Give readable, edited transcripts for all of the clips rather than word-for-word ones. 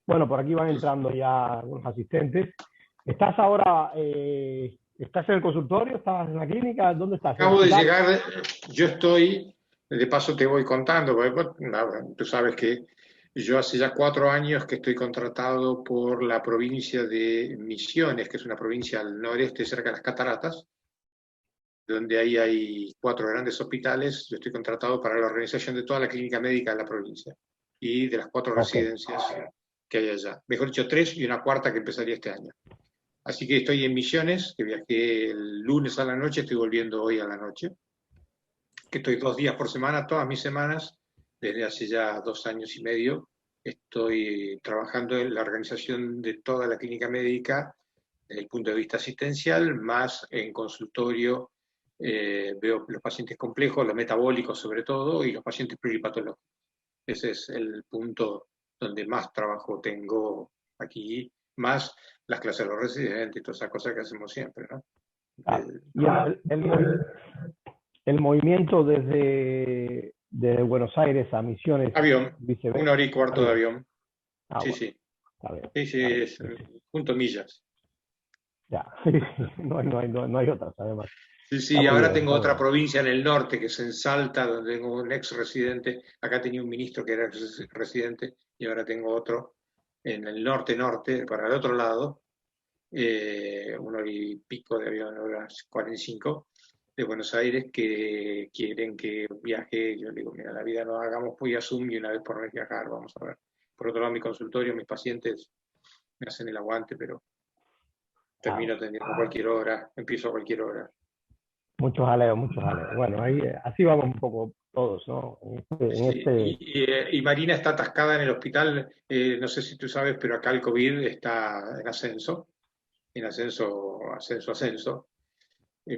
Bueno, por aquí van entrando ya algunos asistentes. ¿Estás ahora, estás en el consultorio? ¿Estás en la clínica? ¿Dónde estás? ¿En el Acabo de hospital? llegar, yo estoy, de paso te voy contando, porque tú sabes que yo hace ya 4 años que estoy contratado por la provincia de Misiones, que es una provincia al noreste, cerca de las Cataratas, donde ahí hay 4 grandes hospitales. Yo estoy contratado para la organización de toda la clínica médica de la provincia y de las 4 residencias que hay allá. Mejor dicho, 3 y una cuarta que empezaría este año. Así que estoy en Misiones, que viajé el lunes a la noche, estoy volviendo hoy a la noche, que estoy 2 días por semana, todas mis semanas, desde hace ya 2 años y medio. Estoy trabajando en la organización de toda la clínica médica desde el punto de vista asistencial, más en consultorio. Veo los pacientes complejos, los metabólicos sobre todo, y los pacientes pluripatológicos. Ese es el punto donde más trabajo tengo aquí, más las clases de los residentes y todas esas cosas que hacemos siempre, ¿no? Claro. El- Y el movimiento desde Buenos Aires a Misiones, Avión, viceversa, 1 hora y cuarto de avión. avión. Ah, Sí, bueno, sí, está bien, sí, sí, está bien. es Sí, sí. punto millas. Ya, no hay otras, además. Sí, Está sí, muy ahora bien, tengo está muy otra bien. provincia en el norte, que es en Salta, donde tengo un ex residente. Acá tenía un ministro que era ex residente y ahora tengo otro en el norte-norte, para el otro lado, 1 hora y pico de avión, 1 hora 45 de Buenos Aires, que quieren que viaje. Yo le digo, mira, la vida no hagamos muy a Zoom y una vez por mes viajar, vamos a ver. Por otro lado, mi consultorio, mis pacientes me hacen el aguante, pero Ah, termino bueno. atendiendo a cualquier hora, empiezo a cualquier hora. Muchos jaleos, muchos jaleos. Bueno, ahí, así vamos un poco todos, ¿no? En Sí, este, y Marina está atascada en el hospital. No sé si tú sabes, pero acá el COVID está en ascenso, ascenso, ascenso.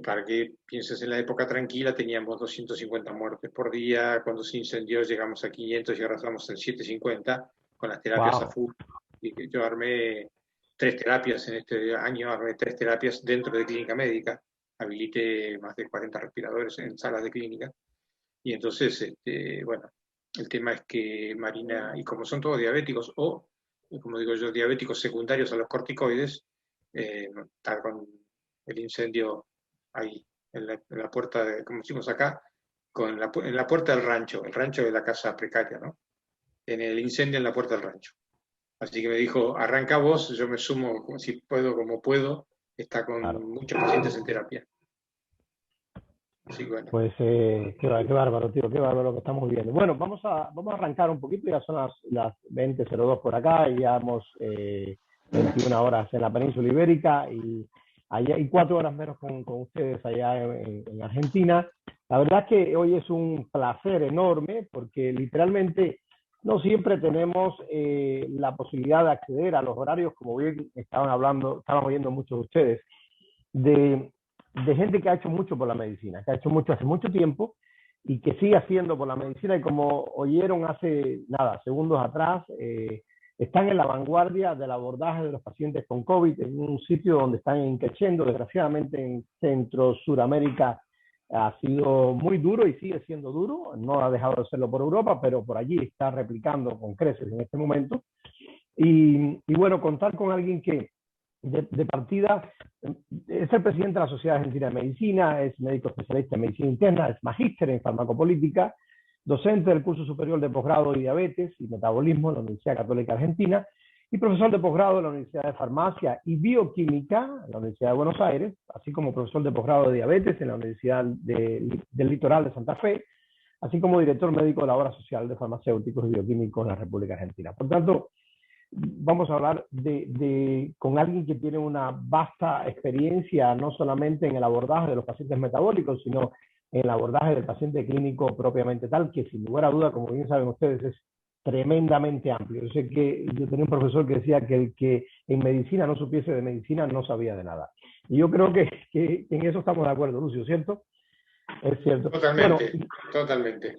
Para que pienses, en la época tranquila teníamos 250 muertes por día. Cuando se incendió llegamos a 500 y ahora estamos en 750 con las terapias a wow, full. Y que yo armé 3 terapias en este año, armé 3 terapias dentro de clínica médica. Habilité más de 40 respiradores en salas de clínica. Y entonces, bueno, el tema es que Marina, y como son todos diabéticos, o, como digo yo, diabéticos secundarios a los corticoides, está con el incendio ahí, en la puerta, como decimos acá, en la puerta del rancho, el rancho de la casa precaria, ¿no? En el incendio en la puerta del rancho. Así que me dijo, arranca vos, yo me sumo si puedo, como puedo. Está con claro. muchos pacientes en terapia. Así que bueno. Pues qué bárbaro, tío, qué bárbaro que estamos viviendo. Bueno, vamos a arrancar un poquito, ya son las 20:02 por acá, y ya hemos 21 horas en la península ibérica y allá y 4 horas menos con ustedes allá en Argentina. La verdad es que hoy es un placer enorme porque literalmente no siempre tenemos la posibilidad de acceder a los horarios, como bien estaban oyendo muchos de ustedes, de, de gente que ha hecho mucho por la medicina, que ha hecho mucho hace mucho tiempo y que sigue haciendo por la medicina, y como oyeron hace nada, segundos atrás, están en la vanguardia del abordaje de los pacientes con COVID en un sitio donde están creciendo. Desgraciadamente en Centro Suramérica ha sido muy duro y sigue siendo duro, no ha dejado de serlo por Europa, pero por allí está replicando con creces en este momento. Y bueno, contar con alguien que de partida es el presidente de la Sociedad Argentina de Medicina, es médico especialista en medicina interna, es magíster en farmacopolítica, docente del curso superior de posgrado de diabetes y metabolismo en la Universidad Católica Argentina y profesor de posgrado en la Universidad de Farmacia y Bioquímica en la Universidad de Buenos Aires, así como profesor de posgrado de diabetes en la Universidad del Litoral de Santa Fe, así como director médico de la obra social de farmacéuticos y bioquímicos en la República Argentina. Por tanto, vamos a hablar con alguien que tiene una vasta experiencia, no solamente en el abordaje de los pacientes metabólicos, sino en el abordaje del paciente clínico propiamente tal, que sin lugar a duda, como bien saben ustedes, es tremendamente amplio. Yo sé que yo tenía un profesor que decía que el que en medicina no supiese de medicina no sabía de nada. Y yo creo que en eso estamos de acuerdo, Lucio, ¿cierto? Es cierto. Bueno, Totalmente, totalmente.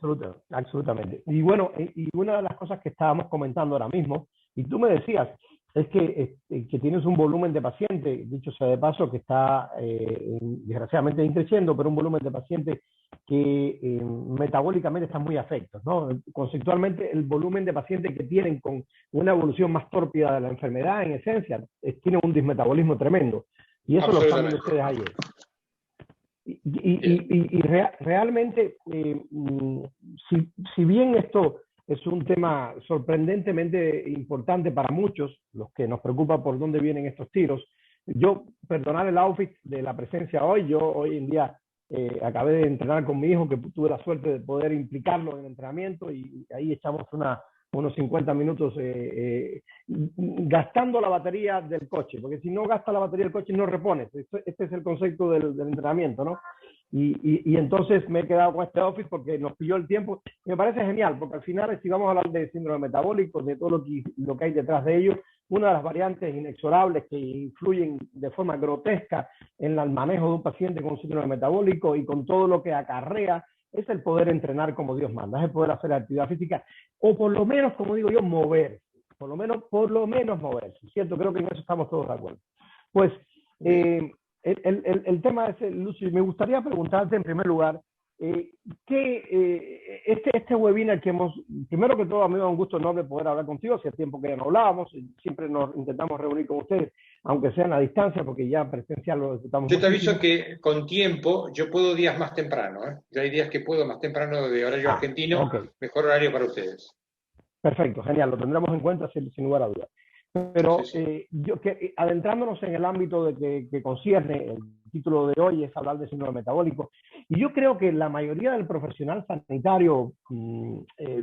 absolutamente. Y bueno, y una de las cosas que estábamos comentando ahora mismo, y tú me decías, es que tienes un volumen de pacientes, dicho sea de paso, que está desgraciadamente creciendo, pero un volumen de pacientes que metabólicamente están muy afectos, ¿no? Conceptualmente, el volumen de pacientes que tienen con una evolución más tórpida de la enfermedad, en esencia, tienen un dismetabolismo tremendo. Y eso lo están viendo ustedes ayer. Realmente, si bien esto es un tema sorprendentemente importante para muchos, los que nos preocupa por dónde vienen estos tiros, yo, perdonar el outfit de la presencia hoy, yo hoy en día acabé de entrenar con mi hijo, que tuve la suerte de poder implicarlo en el entrenamiento, y ahí echamos unos 50 minutos gastando la batería del coche, porque si no gasta la batería del coche no repones. Este es el concepto del entrenamiento, ¿no? Y entonces me he quedado con este office porque nos pilló el tiempo. Me parece genial, porque al final, si vamos a hablar de síndrome metabólico, de todo lo que hay detrás de ello, una de las variantes inexorables que influyen de forma grotesca en el manejo de un paciente con síndrome metabólico y con todo lo que acarrea, es el poder entrenar como Dios manda, es el poder hacer actividad física, o por lo menos, como digo yo, moverse, por lo menos moverse, ¿cierto? Creo que en eso estamos todos de acuerdo. Pues, el tema es, Lucy, me gustaría preguntarte en primer lugar, este webinar que hemos, primero que todo, a mí me da un gusto enorme poder hablar contigo, hace tiempo que ya no hablábamos, siempre nos intentamos reunir con ustedes, aunque sean a distancia, porque ya presencial lo disfrutamos. Yo te aviso que con tiempo, yo puedo días más temprano, ¿eh? Ya hay días que puedo más temprano de horario argentino, okay. Mejor horario para ustedes. Perfecto, genial, lo tendremos en cuenta sin lugar a dudas. Pero sí. Adentrándonos en el ámbito de que concierne, el título de hoy es hablar de síndrome metabólico, y yo creo que la mayoría del profesional sanitario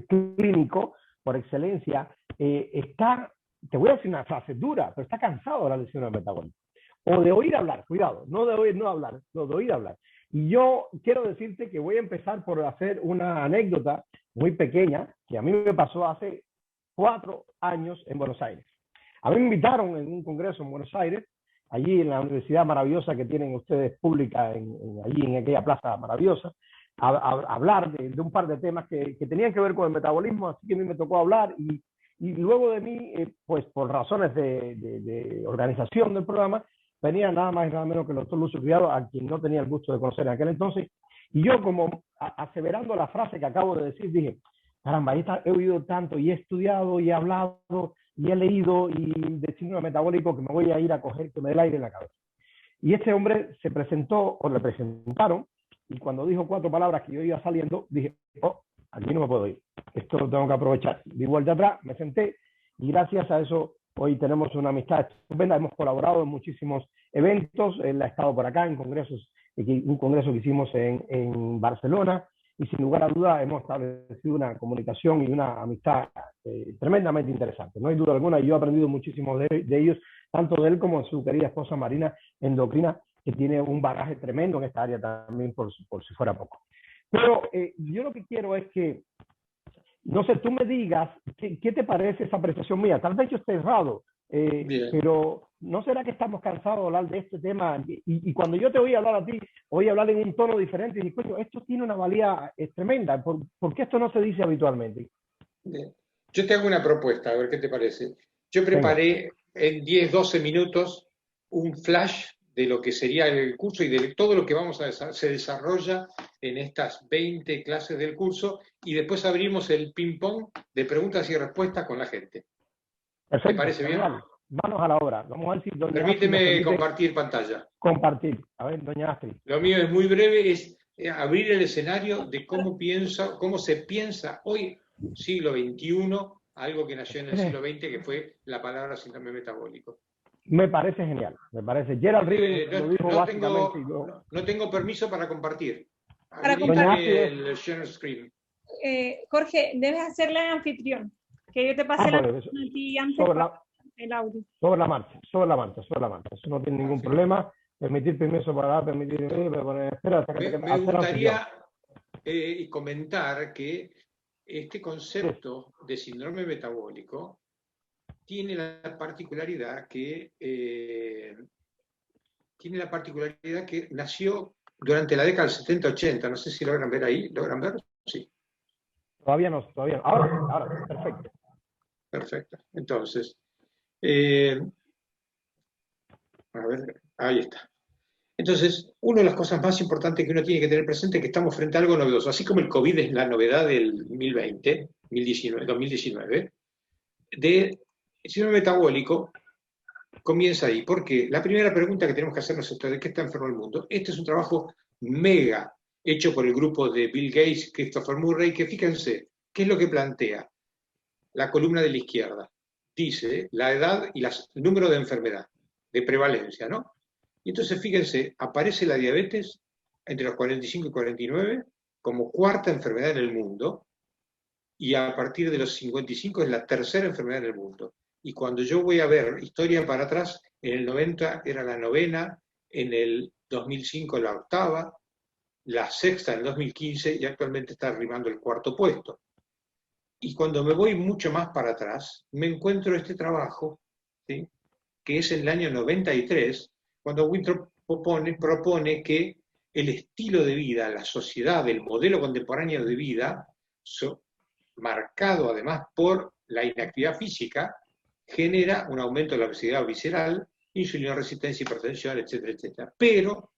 clínico, por excelencia, está, te voy a decir una frase dura, pero está cansado de hablar de síndrome metabólico. O de oír hablar, cuidado, no de oír no hablar, no, de oír hablar. Y yo quiero decirte que voy a empezar por hacer una anécdota muy pequeña que a mí me pasó hace 4 años en Buenos Aires. A mí me invitaron en un congreso en Buenos Aires, allí en la universidad maravillosa que tienen ustedes pública, allí en aquella plaza maravillosa, a hablar de un par de temas que tenían que ver con el metabolismo, así que a mí me tocó hablar y luego de mí, pues por razones de organización del programa, venía nada más y nada menos que el doctor Lucio Criado, a quien no tenía el gusto de conocer en aquel entonces, y yo como aseverando la frase que acabo de decir, dije, caramba, he oído tanto y he estudiado y he hablado y he leído y de síndrome metabólico que me voy a ir a coger que me dé el aire en la cabeza. Y este hombre se presentó, o le presentaron, y cuando dijo 4 palabras que yo iba saliendo, dije, oh, aquí no me puedo ir, esto lo tengo que aprovechar. Di vuelta atrás, me senté, y gracias a eso hoy tenemos una amistad estupenda, hemos colaborado en muchísimos eventos, él ha estado por acá en congresos, un congreso que hicimos en Barcelona, y sin lugar a dudas hemos establecido una comunicación y una amistad tremendamente interesante. No hay duda alguna, y yo he aprendido muchísimo de ellos, tanto de él como de su querida esposa Marina, endocrina, que tiene un bagaje tremendo en esta área también, por si fuera poco. Pero yo lo que quiero es que, no sé, tú me digas, ¿qué te parece esa apreciación mía? Tal vez yo esté errado, pero ¿no será que estamos cansados de hablar de este tema? Y cuando yo te oí hablar a ti, oí hablar en un tono diferente, y dije, esto tiene una valía tremenda, ¿por qué esto no se dice habitualmente? Bien. Yo te hago una propuesta, a ver qué te parece. Yo preparé en 10, 12 minutos un flash de lo que sería el curso y de todo lo que se desarrolla en estas 20 clases del curso, y después abrimos el ping-pong de preguntas y respuestas con la gente. Perfecto, ¿Te parece bien? Vamos a la obra. Vamos a ver si Permíteme compartir pantalla. Compartir. A ver, doña Astrid. Lo mío es muy breve, es abrir el escenario de cómo se piensa hoy, siglo XXI, algo que nació en el siglo XX, que fue la palabra síndrome metabólico. Me parece genial, me parece. Gerald Riven lo dijo básicamente. No tengo permiso para compartir. Para compartir el share screen. Jorge, debes hacerle anfitrión, que yo te pasé el audio. Sobre la marcha. Eso no tiene ningún problema. Permitir permiso para permitir. Me gustaría comentar que este concepto de síndrome metabólico tiene la particularidad que nació durante la década del 70-80. No sé si logran ver ahí. ¿Logran ver? Sí. Todavía no. Ahora, perfecto. Perfecto. Entonces, Eh, a ver, ahí está. Entonces, una de las cosas más importantes que uno tiene que tener presente es que estamos frente a algo novedoso. Así como el COVID es la novedad del 2020, 2019, de el síndrome metabólico comienza ahí. Porque la primera pregunta que tenemos que hacernos es ¿de qué está enfermo el mundo? Este es un trabajo mega hecho por el grupo de Bill Gates, Christopher Murray, que fíjense, ¿qué es lo que plantea? La columna de la izquierda. Dice la edad y el número de enfermedad, de prevalencia, ¿no? Y entonces, fíjense, aparece la diabetes entre los 45 y 49 como cuarta enfermedad en el mundo, y a partir de los 55 es la tercera enfermedad en el mundo. Y cuando yo voy a ver historia para atrás, en el 90 era la novena, en el 2005 la octava, la sexta en el 2015 y actualmente está arrimando el cuarto puesto. Y cuando me voy mucho más para atrás, me encuentro este trabajo, ¿sí?, que es en el año 93, cuando Winthrop propone que el estilo de vida, la sociedad, el modelo contemporáneo de vida, marcado además por la inactividad física, genera un aumento de la obesidad visceral, insulinoresistencia, hipertensión, etcétera, etcétera. Pero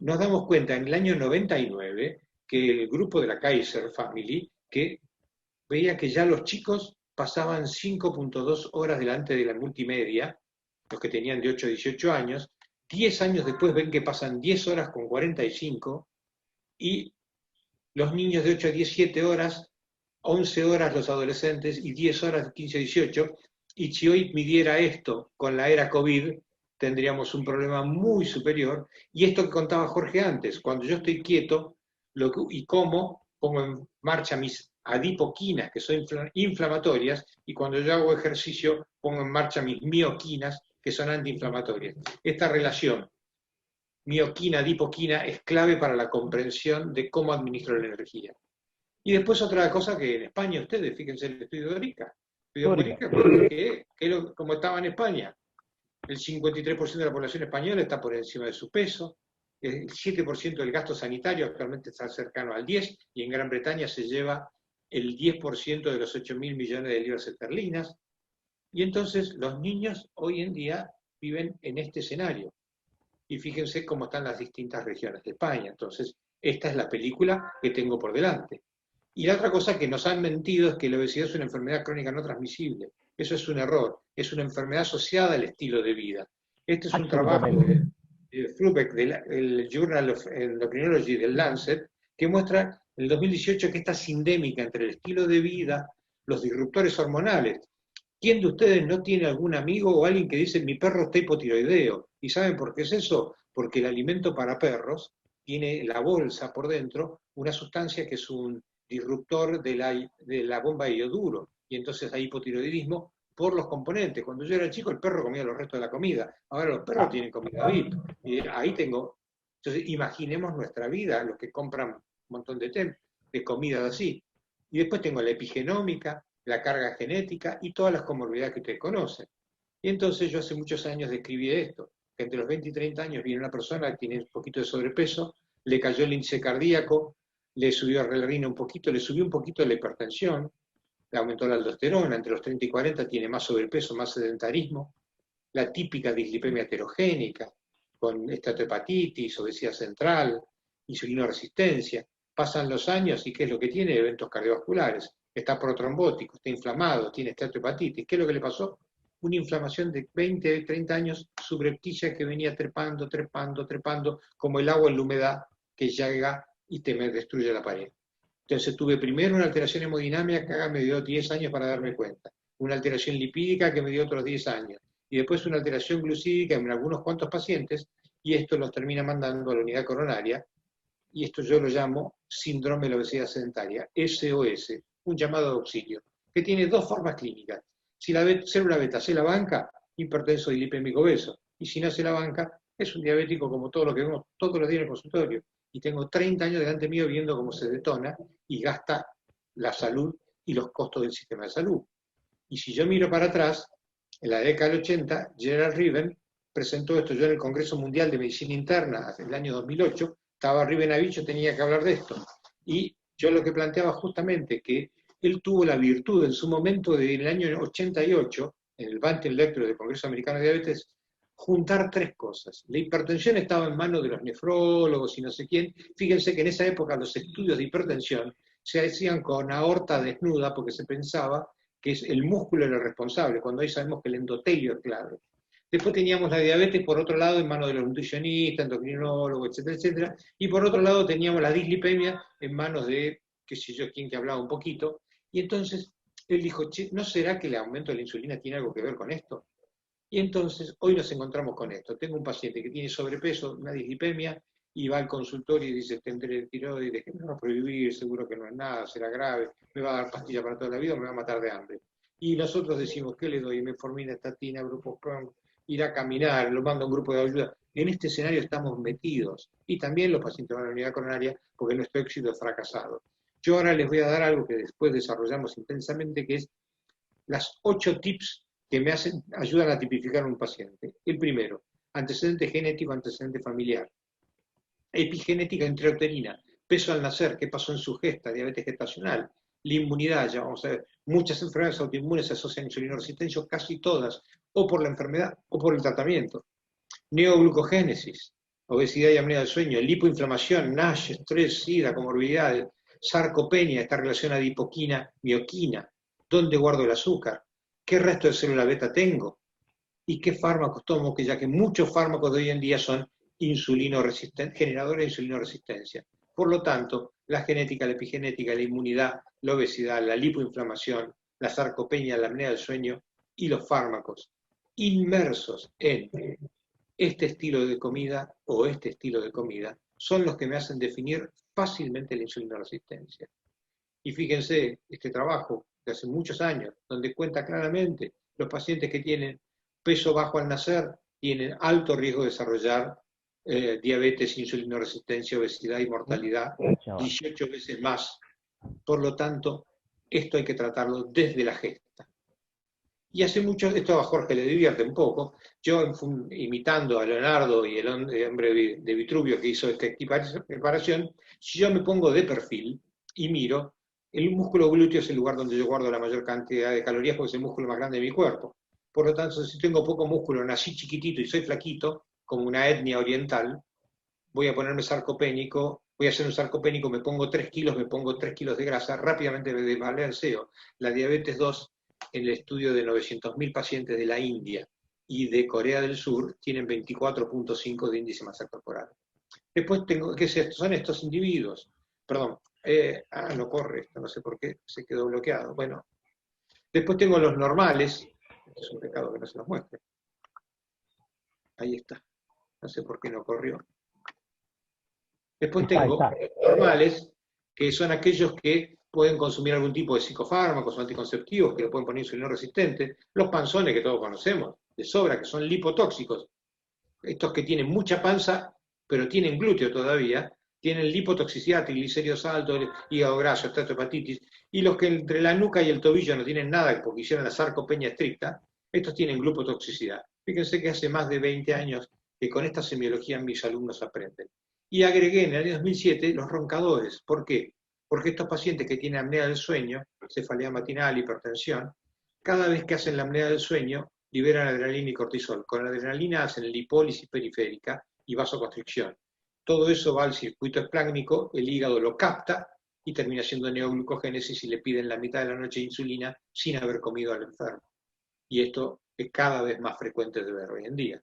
nos damos cuenta en el año 99 que el grupo de la Kaiser Family, que veía que ya los chicos pasaban 5.2 horas delante de la multimedia, los que tenían de 8 a 18 años, 10 años después ven que pasan 10 horas con 45, y los niños de 8 a 17 horas, 11 horas los adolescentes, y 10 horas de 15 a 18, y si hoy midiera esto con la era COVID, tendríamos un problema muy superior, y esto que contaba Jorge antes, cuando yo estoy quieto, y como, pongo en marcha mis adipoquinas, que son inflamatorias, y cuando yo hago ejercicio, pongo en marcha mis mioquinas, que son antiinflamatorias. Esta relación mioquina-adipoquina es clave para la comprensión de cómo administro la energía. Y después otra cosa que en España ustedes, fíjense el estudio de Orica. El estudio de Orica, como estaba en España, el 53% de la población española está por encima de su peso, el 7% del gasto sanitario actualmente está cercano al 10%, y en Gran Bretaña se lleva el 10% de los 8.000 millones de libras esterlinas. Y entonces los niños hoy en día viven en este escenario. Y fíjense cómo están las distintas regiones de España. Entonces, esta es la película que tengo por delante. Y la otra cosa que nos han mentido es que la obesidad es una enfermedad crónica no transmisible. Eso es un error. Es una enfermedad asociada al estilo de vida. Este es un trabajo de Frubeck, del Journal of Endocrinology del Lancet, que muestra en el 2018 que esta sindémica entre el estilo de vida, los disruptores hormonales. ¿Quién de ustedes no tiene algún amigo o alguien que dice mi perro está hipotiroideo? ¿Y saben por qué es eso? Porque el alimento para perros tiene la bolsa por dentro una sustancia que es un disruptor de la bomba de ioduro, y entonces hay hipotiroidismo por los componentes. Cuando yo era chico el perro comía los restos de la comida, ahora los perros tienen comida VIP, y ahí tengo. Entonces imaginemos nuestra vida, los que compran un montón de comidas así. Y después tengo la epigenómica, la carga genética y todas las comorbilidades que ustedes conocen. Y entonces yo hace muchos años describí esto, que entre los 20 y 30 años viene una persona que tiene un poquito de sobrepeso, le cayó el índice cardíaco, le subió a la renina un poquito, le subió un poquito la hipertensión, le aumentó la aldosterona, entre los 30 y 40 tiene más sobrepeso, más sedentarismo, la típica dislipemia heterogénica, con estatohepatitis, obesidad central, insulinoresistencia. Pasan los años y ¿qué es lo que tiene? Eventos cardiovasculares. Está protrombótico, está inflamado, tiene estatohepatitis. ¿Qué es lo que le pasó? Una inflamación de 20, 30 años subrepticia que venía trepando, como el agua en la humedad que llega y te me destruye la pared. Entonces tuve primero una alteración hemodinámica que me dio 10 años para darme cuenta, una alteración lipídica que me dio otros 10 años, y después una alteración glucídica en algunos cuantos pacientes, y esto los termina mandando a la unidad coronaria, y esto yo lo llamo síndrome de la obesidad sedentaria, SOS, un llamado de auxilio, que tiene dos formas clínicas. Si la célula beta se la banca, hipertenso y lipémico obeso, y si no se la banca, es un diabético como todo lo que vemos todos los días en el consultorio. Y tengo 30 años delante mío viendo cómo se detona y gasta la salud y los costos del sistema de salud. Y si yo miro para atrás, en la década del 80, Gerald Riven presentó esto. Yo en el Congreso Mundial de Medicina Interna, en el año 2008, estaba Riven-Avicho, tenía que hablar de esto. Y yo lo que planteaba justamente que él tuvo la virtud en su momento, en el año 88, en el Banting Lecture del Congreso Americano de Diabetes, juntar tres cosas. La hipertensión estaba en manos de los nefrólogos y no sé quién. Fíjense que en esa época los estudios de hipertensión se hacían con aorta desnuda porque se pensaba que es el músculo el responsable, cuando hoy sabemos que el endotelio es clave. Después teníamos la diabetes, por otro lado, en manos de los nutricionistas, endocrinólogos, etcétera, etcétera. Y por otro lado teníamos la dislipemia en manos de, qué sé yo, quién que hablaba un poquito. Y entonces él dijo, che, ¿no será que el aumento de la insulina tiene algo que ver con esto? Y entonces hoy nos encontramos con esto. Tengo un paciente que tiene sobrepeso, una dislipemia, y va al consultorio y dice, tendré tiroides, que me va a prohibir, seguro que no es nada, será grave, me va a dar pastilla para toda la vida o me va a matar de hambre. Y nosotros decimos, ¿qué le doy? Metformina, estatina, Brupospron, ir a caminar, lo mando a un grupo de ayuda. En este escenario estamos metidos. Y también los pacientes van a la unidad coronaria porque nuestro éxito es fracasado. Yo ahora les voy a dar algo que después desarrollamos intensamente, que es las 8 tips que me ayudan a tipificar a un paciente. El primero, antecedente genético, antecedente familiar. Epigenética intrauterina, peso al nacer, qué pasó en su gesta, diabetes gestacional. La inmunidad, ya vamos a ver, muchas enfermedades autoinmunes se asocian a insulinoresistencia, casi todas, o por la enfermedad o por el tratamiento. Neoglucogénesis, obesidad y apnea del sueño, lipoinflamación, NASH, estrés, SIDA, comorbilidades, sarcopenia, esta relación adipoquina, mioquina, ¿dónde guardo el azúcar? ¿Qué resto de célula beta tengo? ¿Y qué fármacos tomo? Que ya que muchos fármacos de hoy en día son generadores de insulinoresistencia. Por lo tanto, la genética, la epigenética, la inmunidad, la obesidad, la lipoinflamación, la sarcopenia, la apnea del sueño y los fármacos inmersos en este estilo de comida o este estilo de comida son los que me hacen definir fácilmente la insulinoresistencia. Y fíjense, este trabajo de hace muchos años, donde cuenta claramente los pacientes que tienen peso bajo al nacer tienen alto riesgo de desarrollar diabetes, insulinoresistencia, obesidad y mortalidad 18 veces más. Por lo tanto, esto hay que tratarlo desde la gesta. Y hace mucho, esto a Jorge le divierte un poco, yo imitando a Leonardo y el hombre de Vitruvio que hizo esta preparación, si yo me pongo de perfil y miro, el músculo glúteo es el lugar donde yo guardo la mayor cantidad de calorías porque es el músculo más grande de mi cuerpo. Por lo tanto, si tengo poco músculo, nací chiquitito y soy flaquito, como una etnia oriental, voy a ponerme sarcopénico, voy a hacer un sarcopénico, me pongo 3 kilos, me pongo 3 kilos de grasa, rápidamente me desbalanceo. La diabetes 2, en el estudio de 900.000 pacientes de la India y de Corea del Sur, tienen 24.5 de índice masa corporal. Después tengo, ¿qué es esto? Son estos individuos. Perdón, no corre esto, no sé por qué, se quedó bloqueado. Bueno, después tengo los normales, es un pecado que no se los muestre. Ahí está, no sé por qué no corrió. Después tengo normales, que son aquellos que pueden consumir algún tipo de psicofármacos o anticonceptivos, que lo pueden poner insulinoresistentes, los panzones que todos conocemos, de sobra, que son lipotóxicos, estos que tienen mucha panza, pero tienen glúteo todavía, tienen lipotoxicidad, triglicéridos altos, hígado graso, hepatitis, y los que entre la nuca y el tobillo no tienen nada porque hicieron la sarcopenia estricta, estos tienen glucotoxicidad. Fíjense que hace más de 20 años que con esta semiología mis alumnos aprenden. Y agregué en el año 2007 los roncadores. ¿Por qué? Porque estos pacientes que tienen apnea del sueño, cefalea matinal, hipertensión, cada vez que hacen la apnea del sueño, liberan adrenalina y cortisol. Con la adrenalina hacen lipólisis periférica y vasoconstricción. Todo eso va al circuito esplácnico, el hígado lo capta y termina siendo neoglucogénesis y le piden la mitad de la noche de insulina sin haber comido al enfermo. Y esto es cada vez más frecuente de ver hoy en día.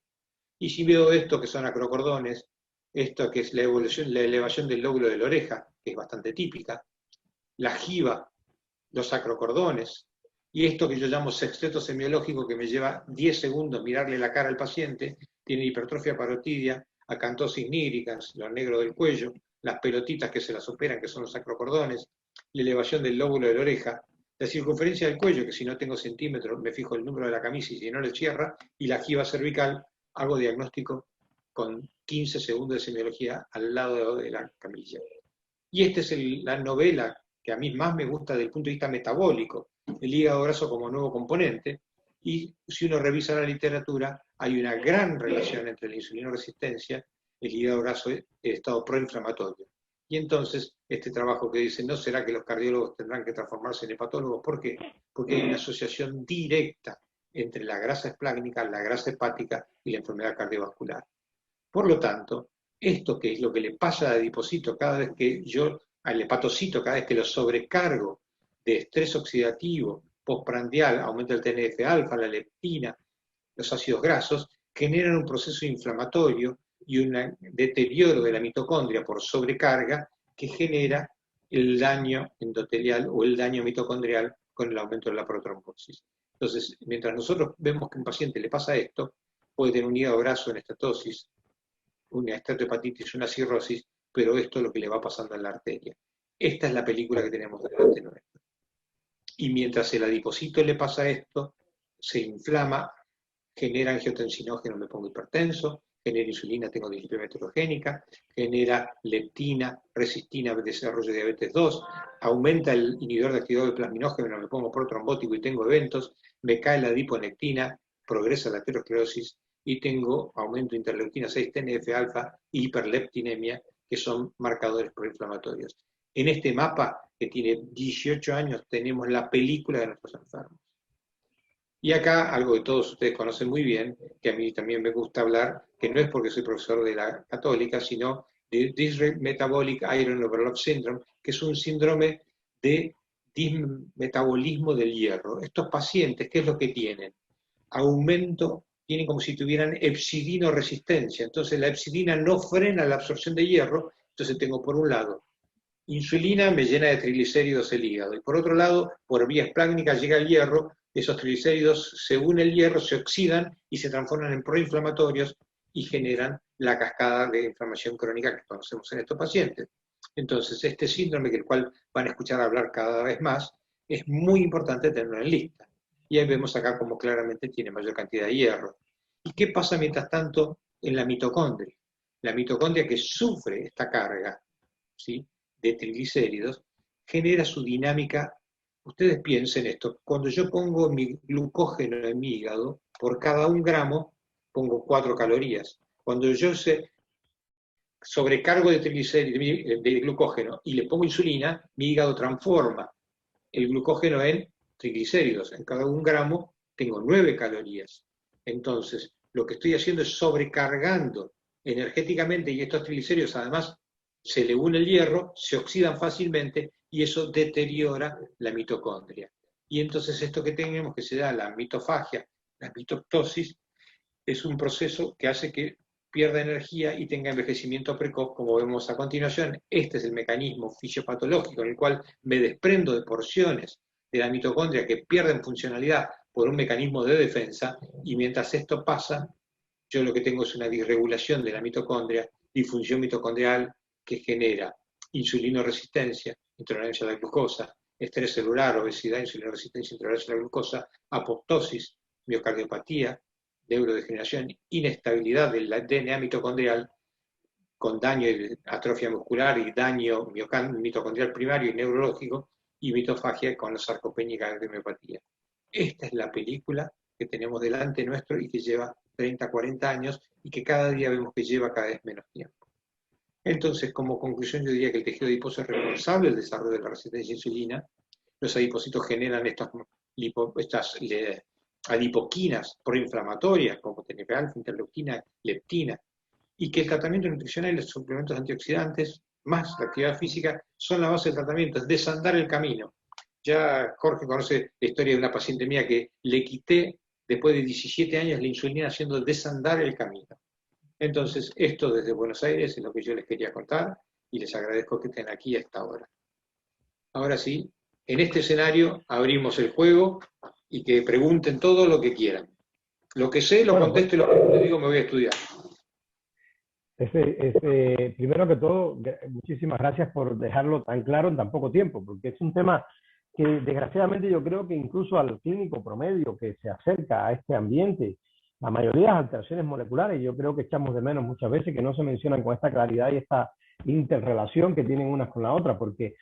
Y si veo esto que son acrocordones, esto que es la elevación del lóbulo de la oreja, que es bastante típica, la jiba, los acrocordones, y esto que yo llamo sexteto semiológico, que me lleva 10 segundos mirarle la cara al paciente, tiene hipertrofia parotidia, acantosis nígricas, lo negro del cuello, las pelotitas que se las operan, que son los acrocordones, la elevación del lóbulo de la oreja, la circunferencia del cuello, que si no tengo centímetros me fijo el número de la camisa y si no le cierra, y la jiba cervical, hago diagnóstico con 15 segundos de semiología al lado de la camilla. Y esta es la novela que a mí más me gusta desde el punto de vista metabólico, el hígado graso como nuevo componente, y si uno revisa la literatura, hay una gran relación entre la insulinoresistencia, el hígado graso y el estado proinflamatorio. Y entonces, este trabajo que dice, ¿no será que los cardiólogos tendrán que transformarse en hepatólogos? ¿Por qué? Porque hay una asociación directa entre la grasa esplácnica, la grasa hepática y la enfermedad cardiovascular. Por lo tanto, esto que es lo que le pasa al adipocito cada vez que al hepatocito, cada vez que lo sobrecargo de estrés oxidativo, postprandial, aumenta el TNF-alfa, la leptina, los ácidos grasos, generan un proceso inflamatorio y un deterioro de la mitocondria por sobrecarga que genera el daño endotelial o el daño mitocondrial con el aumento de la protrombosis. Entonces, mientras nosotros vemos que a un paciente le pasa esto, puede tener un hígado graso en estatosis, una estatohepatitis, una cirrosis, pero esto es lo que le va pasando en la arteria. Esta es la película que tenemos delante nuestro. Y mientras el adipocito le pasa esto, se inflama, genera angiotensinógeno, me pongo hipertenso, genera insulina, tengo dislipidemia heterogénica, genera leptina, resistina, desarrollo de diabetes 2, aumenta el inhibidor de actividad del plasminógeno, me pongo protrombótico y tengo eventos, me cae la adiponectina, progresa la aterosclerosis y tengo aumento de interleuquina 6, TNF-alfa y hiperleptinemia, que son marcadores proinflamatorios. En este mapa, que tiene 18 años, tenemos la película de nuestros enfermos. Y acá, algo que todos ustedes conocen muy bien, que a mí también me gusta hablar, que no es porque soy profesor de la Católica, sino de Dysmetabolic Iron Overload Syndrome, que es un síndrome de dismetabolismo del hierro. Estos pacientes, ¿qué es lo que tienen? Aumento, tienen como si tuvieran epsidino-resistencia. Entonces la epsidina no frena la absorción de hierro, entonces tengo por un lado insulina, me llena de triglicéridos el hígado, y por otro lado, por vía esplácnica llega el hierro, esos triglicéridos, según el hierro, se oxidan y se transforman en proinflamatorios y generan la cascada de inflamación crónica que conocemos en estos pacientes. Entonces, este síndrome, del cual van a escuchar hablar cada vez más, es muy importante tenerlo en lista. Y ahí vemos acá como claramente tiene mayor cantidad de hierro. ¿Y qué pasa mientras tanto en la mitocondria? La mitocondria que sufre esta carga, ¿sí?, de triglicéridos, genera su dinámica. Ustedes piensen esto, cuando yo pongo mi glucógeno en mi hígado, por cada 1 gramo pongo 4 calorías. Cuando yo sobrecargo de triglicéridos, de glucógeno, y le pongo insulina, mi hígado transforma el glucógeno en triglicéridos. En cada 1 gramo tengo 9 calorías. Entonces, lo que estoy haciendo es sobrecargando energéticamente, y estos triglicéridos además se le une el hierro, se oxidan fácilmente y eso deteriora la mitocondria. Y entonces esto que tenemos, que se da la mitofagia, la mitoptosis, es un proceso que hace que pierda energía y tenga envejecimiento precoz, como vemos a continuación. Este es el mecanismo fisiopatológico en el cual me desprendo de porciones de la mitocondria que pierden funcionalidad por un mecanismo de defensa, y mientras esto pasa, yo lo que tengo es una disregulación de la mitocondria, disfunción mitocondrial, que genera insulinoresistencia, intolerancia a la glucosa, estrés celular, obesidad, insulinoresistencia, intolerancia a la glucosa, apoptosis, miocardiopatía, neurodegeneración, inestabilidad del DNA mitocondrial, con daño de atrofia muscular y daño mitocondrial primario y neurológico, y mitofagia con la sarcopenia y cardiomopatía. Esta es la película que tenemos delante nuestro y que lleva 30, 40 años y que cada día vemos que lleva cada vez menos tiempo. Entonces, como conclusión, yo diría que el tejido adiposo es responsable del desarrollo de la resistencia a insulina. Los adipocitos generan estas adipoquinas proinflamatorias, como TNF-alfa, interleuquina, leptina, y que el tratamiento nutricional y los suplementos antioxidantes, más la actividad física, son la base del tratamiento, es desandar el camino. Ya Jorge conoce la historia de una paciente mía que le quité, después de 17 años, la insulina haciendo desandar el camino. Entonces, esto desde Buenos Aires es lo que yo les quería contar y les agradezco que estén aquí a esta hora. Ahora sí, en este escenario abrimos el juego y que pregunten todo lo que quieran. Lo que sé, lo contesto, y lo que no digo me voy a estudiar. Primero que todo, muchísimas gracias por dejarlo tan claro en tan poco tiempo, porque es un tema que desgraciadamente yo creo que incluso al clínico promedio que se acerca a este ambiente, la mayoría de las alteraciones moleculares, yo creo que echamos de menos muchas veces que no se mencionan con esta claridad y esta interrelación que tienen unas con la otra, porque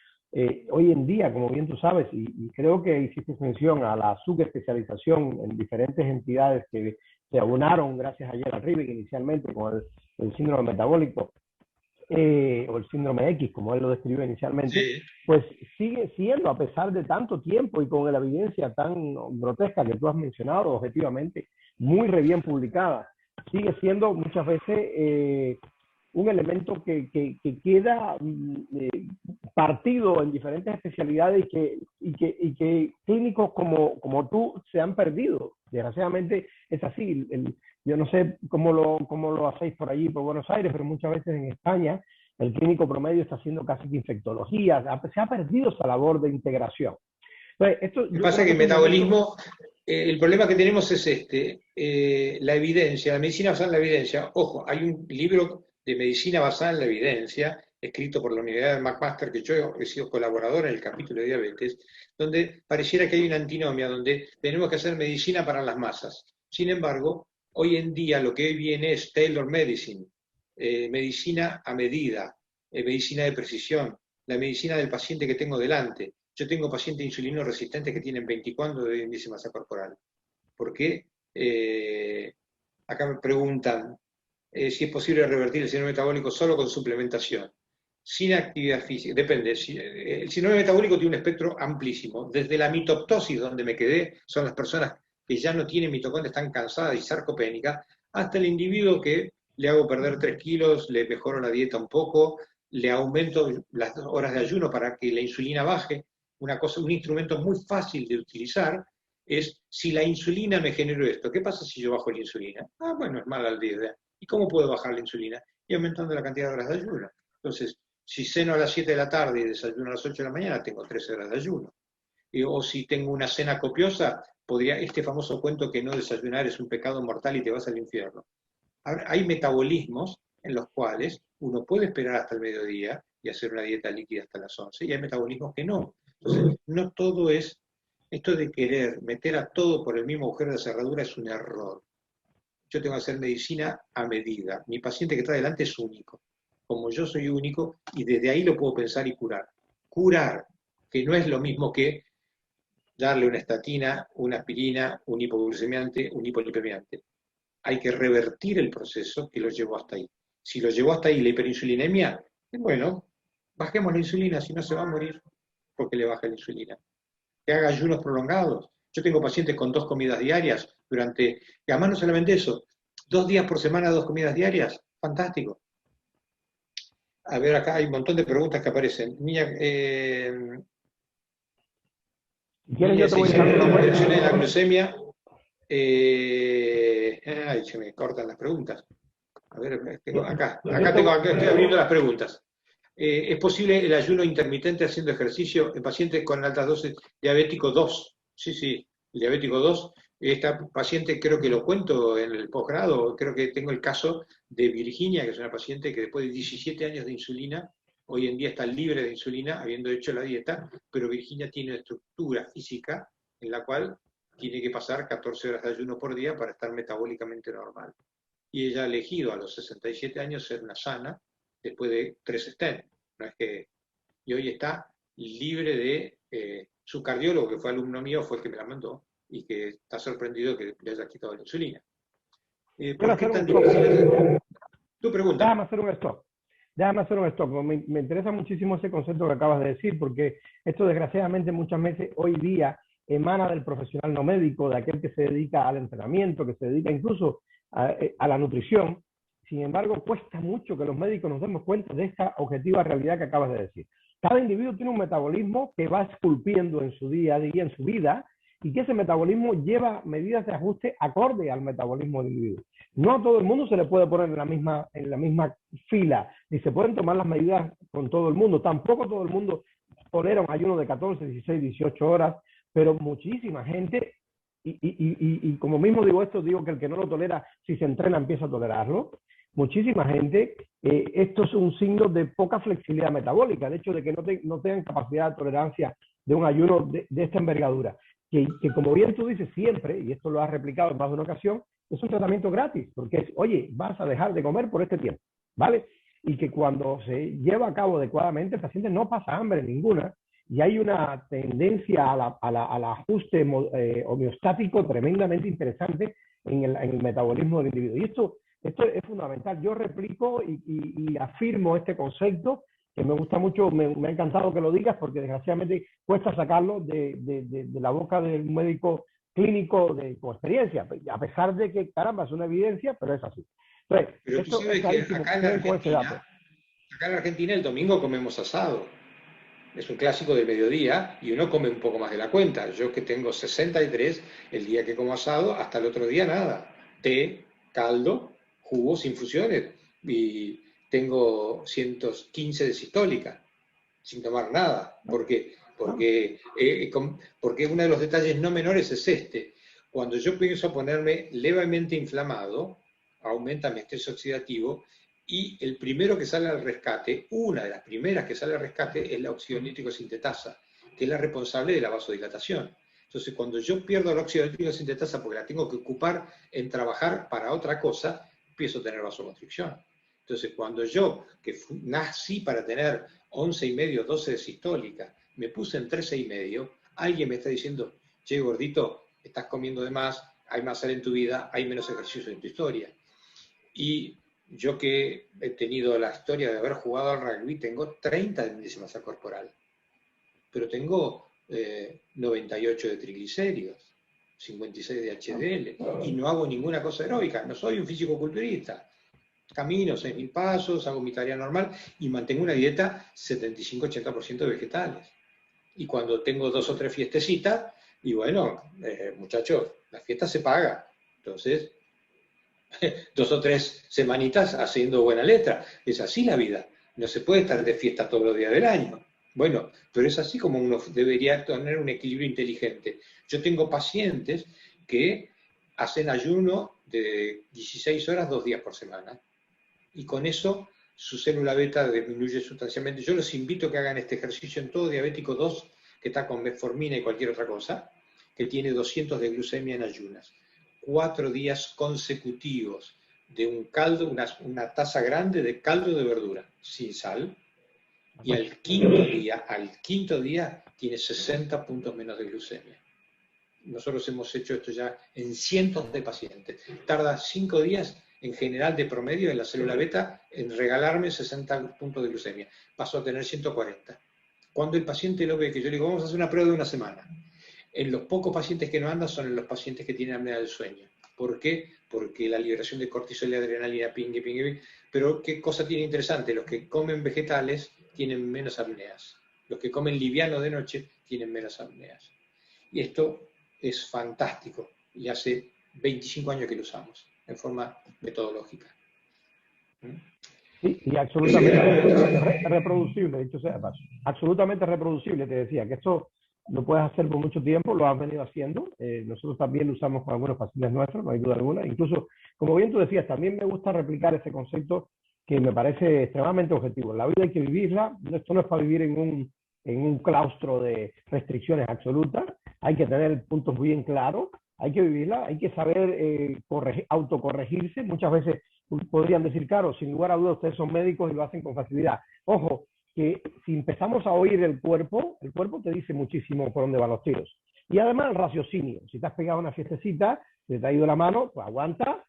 hoy en día, como bien tú sabes, y creo que hiciste mención a la subespecialización en diferentes entidades que se abonaron gracias a Gerald Ribbeck inicialmente con el síndrome metabólico, o el síndrome X, como él lo describió inicialmente, Sí. pues sigue siendo, a pesar de tanto tiempo y con la evidencia tan grotesca que tú has mencionado, objetivamente, muy re bien publicada, sigue siendo muchas veces un elemento que queda partido en diferentes especialidades y que clínicos como tú se han perdido. Desgraciadamente es así. Yo no sé cómo lo hacéis por allí, por Buenos Aires, pero muchas veces en España el clínico promedio está haciendo casi que infectología. Se ha perdido esa labor de integración. Entonces, Lo que pasa es que el metabolismo, el problema que tenemos es la evidencia, la medicina basada en la evidencia. Ojo, hay un libro de medicina basada en la evidencia, escrito por la Universidad de McMaster, que yo he sido colaborador en el capítulo de diabetes, donde pareciera que hay una antinomia, donde tenemos que hacer medicina para las masas. Sin embargo, hoy en día lo que viene es tailor medicine, medicina a medida, medicina de precisión, la medicina del paciente que tengo delante. Yo tengo pacientes insulino resistentes que tienen 24 de índice de masa corporal. ¿Por qué? Acá me preguntan si es posible revertir el síndrome metabólico solo con suplementación, sin actividad física. Depende. El síndrome metabólico tiene un espectro amplísimo. Desde la mitoptosis, donde me quedé, son las personas que ya no tienen mitocondria, están cansadas y sarcopénicas, hasta el individuo que le hago perder 3 kilos, le mejoro la dieta un poco, le aumento las horas de ayuno para que la insulina baje. Un instrumento muy fácil de utilizar es, si la insulina me generó esto, ¿qué pasa si yo bajo la insulina? Ah, bueno, es mala idea. ¿Y cómo puedo bajar la insulina? Y aumentando la cantidad de horas de ayuno. Entonces, si ceno a las 7 de la tarde y desayuno a las 8 de la mañana, tengo 13 horas de ayuno. O si tengo una cena copiosa, podría, este famoso cuento que no desayunar es un pecado mortal y te vas al infierno. Hay metabolismos en los cuales uno puede esperar hasta el mediodía y hacer una dieta líquida hasta las 11, y hay metabolismos que no. Entonces, no todo es, esto de querer meter a todo por el mismo agujero de cerradura es un error. Yo tengo que hacer medicina a medida. Mi paciente que está delante es único. Como yo soy único, y desde ahí lo puedo pensar y curar. Curar, que no es lo mismo que darle una estatina, una aspirina, un hipoglucemiante, un hipolipemiante. Hay que revertir el proceso que lo llevó hasta ahí. Si lo llevó hasta ahí la hiperinsulinemia, bueno, bajemos la insulina, si no se va a morir porque le baja la insulina. Que haga ayunos prolongados. Yo tengo pacientes con 2 comidas diarias durante, y además no solamente eso, 2 días por semana, 2 comidas diarias, fantástico. A ver, acá hay un montón de preguntas que aparecen. Niña, niña se hizo una reducción en la glucemia. Ay, se me cortan las preguntas. A ver, tengo acá estoy abriendo las preguntas. ¿Es posible el ayuno intermitente haciendo ejercicio en pacientes con altas dosis? Diabético 2. Sí, el diabético 2. Esta paciente creo que lo cuento en el posgrado, creo que tengo el caso de Virginia, que es una paciente que después de 17 años de insulina, hoy en día está libre de insulina, habiendo hecho la dieta, pero Virginia tiene una estructura física en la cual tiene que pasar 14 horas de ayuno por día para estar metabólicamente normal. Y ella ha elegido a los 67 años ser una sana después de 3 stents. No es que, y hoy está libre de, su cardiólogo, que fue alumno mío, fue el que me la mandó, y que está sorprendido que le haya quitado la insulina. ¿Por qué tan difícil? Tu pregunta. Déjame hacer un stop. Me interesa muchísimo ese concepto que acabas de decir, porque esto desgraciadamente muchas veces hoy día emana del profesional no médico, de aquel que se dedica al entrenamiento, que se dedica incluso a la nutrición. Sin embargo, cuesta mucho que los médicos nos demos cuenta de esta objetiva realidad que acabas de decir. Cada individuo tiene un metabolismo que va esculpiendo en su día a día, en su vida, y que ese metabolismo lleva medidas de ajuste acorde al metabolismo del individuo. No a todo el mundo se le puede poner en la misma fila, ni se pueden tomar las medidas con todo el mundo. Tampoco todo el mundo tolera un ayuno de 14, 16, 18 horas, pero muchísima gente, y como mismo digo esto, digo que el que no lo tolera, si se entrena, empieza a tolerarlo. Muchísima gente, esto es un signo de poca flexibilidad metabólica, el hecho de que no tengan capacidad de tolerancia de un ayuno de esta envergadura. Que como bien tú dices siempre, y esto lo has replicado en más de una ocasión, es un tratamiento gratis, porque es, oye, vas a dejar de comer por este tiempo, ¿vale? Y que cuando se lleva a cabo adecuadamente, el paciente no pasa hambre ninguna, y hay una tendencia al ajuste homeostático tremendamente interesante en el metabolismo del individuo. Y esto Esto es fundamental. Yo replico y afirmo este concepto que me gusta mucho, me ha encantado que lo digas porque desgraciadamente cuesta sacarlo de la boca de un médico clínico con experiencia, a pesar de que, caramba, es una evidencia, pero es así. Entonces, pero tú sabes que acá en Argentina el domingo comemos asado. Es un clásico del mediodía y uno come un poco más de la cuenta. Yo que tengo 63, el día que como asado, hasta el otro día nada. Té, caldo, jugos, infusiones. Y tengo 115 de sistólica, sin tomar nada. ¿Por qué? Porque uno de los detalles no menores es este. Cuando yo pienso a ponerme levemente inflamado, aumenta mi estrés oxidativo y el primero que sale al rescate, una de las primeras que sale al rescate es la óxido nítrico sintetasa, que es la responsable de la vasodilatación. Entonces, cuando yo pierdo la óxido nítrico sintetasa porque la tengo que ocupar en trabajar para otra cosa, empiezo a tener vasoconstricción. Entonces, cuando yo, que nací para tener 11,5, 12 de sistólica, me puse en 13,5, alguien me está diciendo, che, gordito, estás comiendo de más, hay más sal en tu vida, hay menos ejercicio en tu historia. Y yo que he tenido la historia de haber jugado al rugby, tengo 30 de índice de masa corporal, pero tengo 98 de triglicéridos, 56 de HDL, y no hago ninguna cosa aeróbica, no soy un físico-culturista. Camino 6.000 pasos, hago mi tarea normal y mantengo una dieta 75-80% de vegetales. Y cuando tengo 2 o 3 fiestecitas, y bueno, muchachos, la fiesta se paga. Entonces, 2 o 3 semanitas haciendo buena letra. Es así la vida. No se puede estar de fiesta todos los días del año. Bueno, pero es así como uno debería tener un equilibrio inteligente. Yo tengo pacientes que hacen ayuno de 16 horas 2 días por semana. Y con eso su célula beta disminuye sustancialmente. Yo los invito a que hagan este ejercicio en todo diabético 2, que está con metformina y cualquier otra cosa, que tiene 200 de glucemia en ayunas. 4 días consecutivos de un caldo, una taza grande de caldo de verdura, sin sal, y al quinto día tiene 60 puntos menos de glucemia. Nosotros hemos hecho esto ya en cientos de pacientes. Tarda 5 días en general de promedio en la célula beta en regalarme 60 puntos de glucemia. Paso a tener 140. Cuando el paciente lo ve, que yo le digo, vamos a hacer una prueba de una semana. En los pocos pacientes que no andan son en los pacientes que tienen apnea del sueño. ¿Por qué? Porque la liberación de cortisol y adrenalina, pingue. Pero ¿qué cosa tiene interesante? Los que comen vegetales tienen menos apneas. Los que comen liviano de noche tienen menos apneas. Y esto es fantástico y hace 25 años que lo usamos en forma metodológica. Sí, y absolutamente reproducible, dicho sea de paso. Absolutamente reproducible, te decía, que esto lo puedes hacer por mucho tiempo, lo has venido haciendo. Nosotros también lo usamos con algunos pacientes nuestros, no hay duda alguna. Incluso, como bien tú decías, también me gusta replicar ese concepto que me parece extremadamente objetivo. La vida hay que vivirla, esto no es para vivir en un claustro de restricciones absolutas, hay que tener puntos bien claros, hay que vivirla, hay que saber autocorregirse. Muchas veces podrían decir, claro, sin lugar a dudas ustedes son médicos y lo hacen con facilidad. Ojo, que si empezamos a oír el cuerpo te dice muchísimo por dónde van los tiros. Y además el raciocinio, si te has pegado una fiestecita, te ha ido la mano, pues aguanta.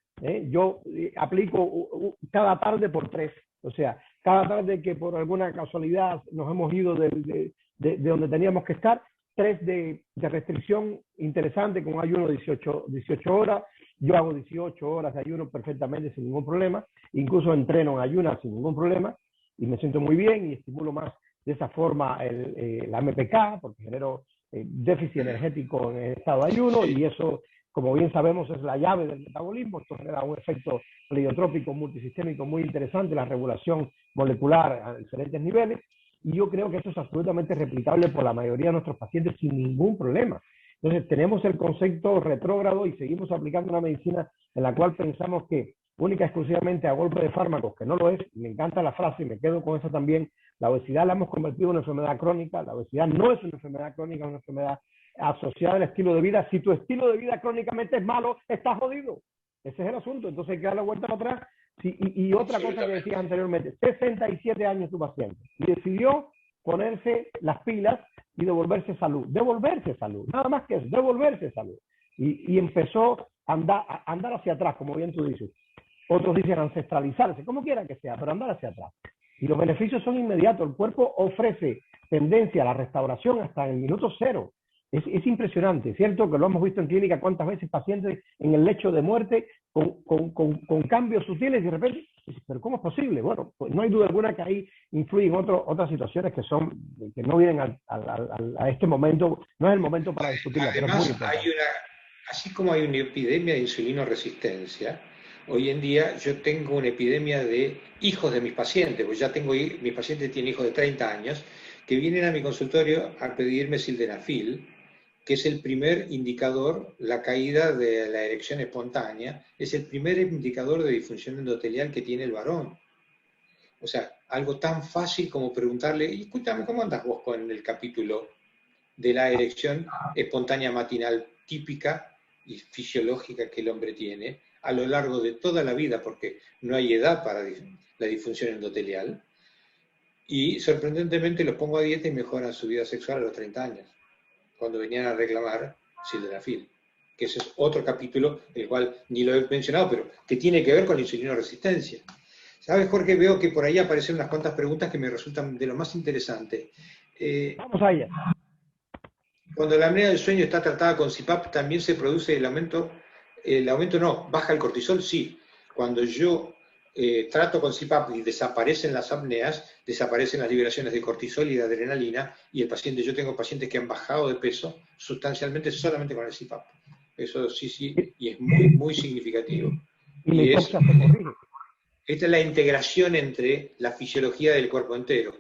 Yo aplico cada tarde por 3. O sea, cada tarde que por alguna casualidad nos hemos ido de donde teníamos que estar, 3 de restricción interesante con ayuno 18 horas. Yo hago 18 horas de ayuno perfectamente sin ningún problema. Incluso entreno en ayunas sin ningún problema y me siento muy bien y estimulo más de esa forma la MPK porque genero déficit energético en el estado de ayuno y eso, como bien sabemos, es la llave del metabolismo. Esto genera un efecto pleiotrópico multisistémico muy interesante, la regulación molecular a diferentes niveles. Y yo creo que esto es absolutamente replicable por la mayoría de nuestros pacientes sin ningún problema. Entonces, tenemos el concepto retrógrado y seguimos aplicando una medicina en la cual pensamos que única y exclusivamente a golpe de fármacos, que no lo es. Me encanta la frase y me quedo con eso también. La obesidad la hemos convertido en una enfermedad crónica. La obesidad no es una enfermedad crónica, es una enfermedad asociada al estilo de vida. Si tu estilo de vida crónicamente es malo, estás jodido. Ese es el asunto. Entonces hay que dar la vuelta para atrás. Sí, y otra cosa que decías anteriormente, 67 años tu paciente y decidió ponerse las pilas y devolverse salud, nada más que eso, devolverse salud. Y empezó a andar hacia atrás, como bien tú dices. otros dicen ancestralizarse, como quiera que sea, pero andar hacia atrás. Y los beneficios son inmediatos. El cuerpo ofrece tendencia a la restauración hasta en el minuto cero. Es impresionante, ¿cierto? Que lo hemos visto en clínica cuántas veces pacientes en el lecho de muerte con cambios sutiles y de repente, ¿pero cómo es posible? Bueno, pues no hay duda alguna que ahí influyen otras situaciones que no vienen a este momento, no es el momento para discutirlas. Además, así como hay una epidemia de insulinoresistencia, hoy en día yo tengo una epidemia de hijos de mis pacientes, pues ya mis pacientes tienen hijos de 30 años, que vienen a mi consultorio a pedirme sildenafil, que es el primer indicador, la caída de la erección espontánea, es el primer indicador de disfunción endotelial que tiene el varón. O sea, algo tan fácil como preguntarle, y escúchame, ¿cómo andas vos con el capítulo de la erección espontánea matinal típica y fisiológica que el hombre tiene a lo largo de toda la vida, porque no hay edad para la disfunción endotelial? Y sorprendentemente los pongo a dieta y mejoran su vida sexual a los 30 años, cuando venían a reclamar sildenafil, que ese es otro capítulo, el cual ni lo he mencionado, pero que tiene que ver con la insulinoresistencia. ¿Sabes, Jorge? Veo que por ahí aparecen unas cuantas preguntas que me resultan de lo más interesante. Vamos a ellas. Cuando la apnea del sueño está tratada con CPAP, ¿también se produce el aumento no, baja el cortisol? Sí. Cuando yo trato con CPAP y desaparecen las apneas, desaparecen las liberaciones de cortisol y de adrenalina, y yo tengo pacientes que han bajado de peso sustancialmente solamente con el CPAP. Eso sí, y es muy, muy significativo. Y esta es la integración entre la fisiología del cuerpo entero.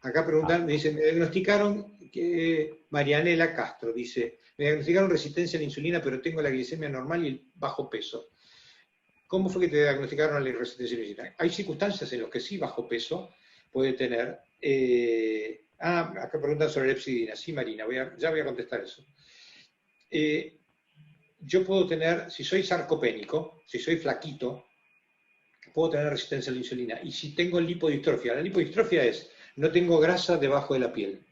Acá preguntan, me dicen, me diagnosticaron Marianela Castro, dice, me diagnosticaron resistencia a la insulina, pero tengo la glicemia normal y el bajo peso. ¿Cómo fue que te diagnosticaron la resistencia a la insulina? Hay circunstancias en las que sí bajo peso puede tener... acá preguntan sobre la epsidina. Sí, Marina, ya voy a contestar eso. Yo puedo tener, si soy sarcopénico, si soy flaquito, puedo tener resistencia a la insulina. Y si tengo lipodistrofia, la lipodistrofia es, no tengo grasa debajo de la piel.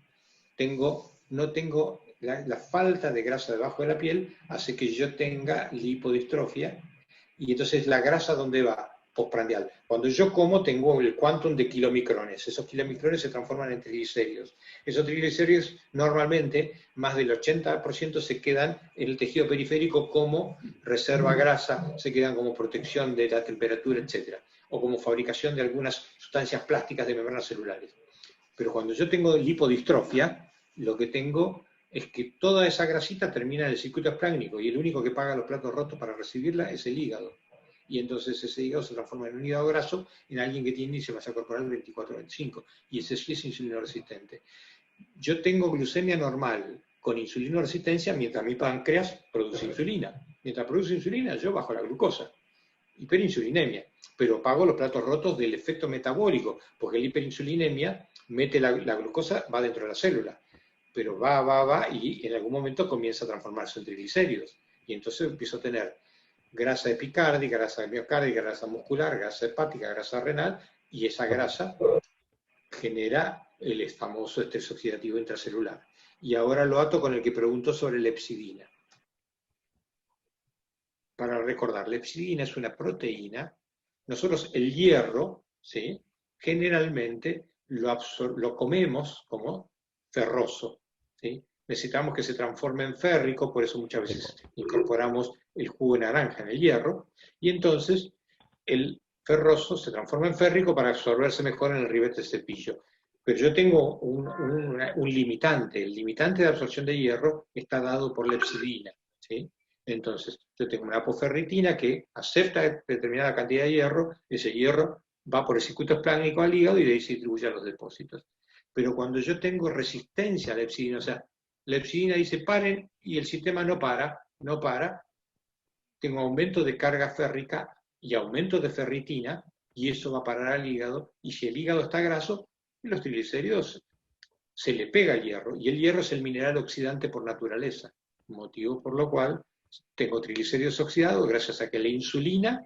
No tengo la falta de grasa debajo de la piel hace que yo tenga lipodistrofia, y entonces la grasa, ¿dónde va? Postprandial. Cuando yo como tengo el quantum de kilomicrones. Esos kilomicrones se transforman en triglicéridos. Esos triglicéridos normalmente, más del 80% se quedan en el tejido periférico como reserva grasa, se quedan como protección de la temperatura, etc. O como fabricación de algunas sustancias plásticas de membranas celulares. Pero cuando yo tengo lipodistrofia, lo que tengo es que toda esa grasita termina en el circuito espláncnico, y el único que paga los platos rotos para recibirla es el hígado. Y entonces ese hígado se transforma en un hígado graso en alguien que tiene índice de masa corporal 24-25, y ese sí es insulinoresistente. Yo tengo glucemia normal con insulinoresistencia mientras mi páncreas produce insulina. Mientras produce insulina, yo bajo la glucosa. Hiperinsulinemia, pero pago los platos rotos del efecto metabólico, porque la hiperinsulinemia mete la glucosa, va dentro de la célula, pero va, y en algún momento comienza a transformarse en triglicéridos, y entonces empiezo a tener grasa epicárdica, grasa miocárdica, grasa muscular, grasa hepática, grasa renal, y esa grasa genera el famoso estrés oxidativo intracelular. Y ahora lo ato con el que preguntó sobre la epsidina. Para recordar, la epsidina es una proteína. Nosotros el hierro, ¿sí?, generalmente lo comemos como ferroso, ¿sí? Necesitamos que se transforme en férrico, por eso muchas veces incorporamos el jugo de naranja en el hierro, y entonces el ferroso se transforma en férrico para absorberse mejor en el ribete de cepillo. Pero yo tengo un limitante. El limitante de absorción de hierro está dado por la epsidina, ¿sí? Entonces, yo tengo una apoferritina que acepta determinada cantidad de hierro, ese hierro va por el circuito espláncnico al hígado y de ahí se distribuye a los depósitos. Pero cuando yo tengo resistencia a la epsidina, o sea, la epsidina dice paren y el sistema no para, tengo aumento de carga férrica y aumento de ferritina, y eso va a parar al hígado, y si el hígado está graso, los triglicéridos se le pega el hierro, y el hierro es el mineral oxidante por naturaleza, motivo por lo cual tengo triglicéridos oxidados gracias a que la insulina,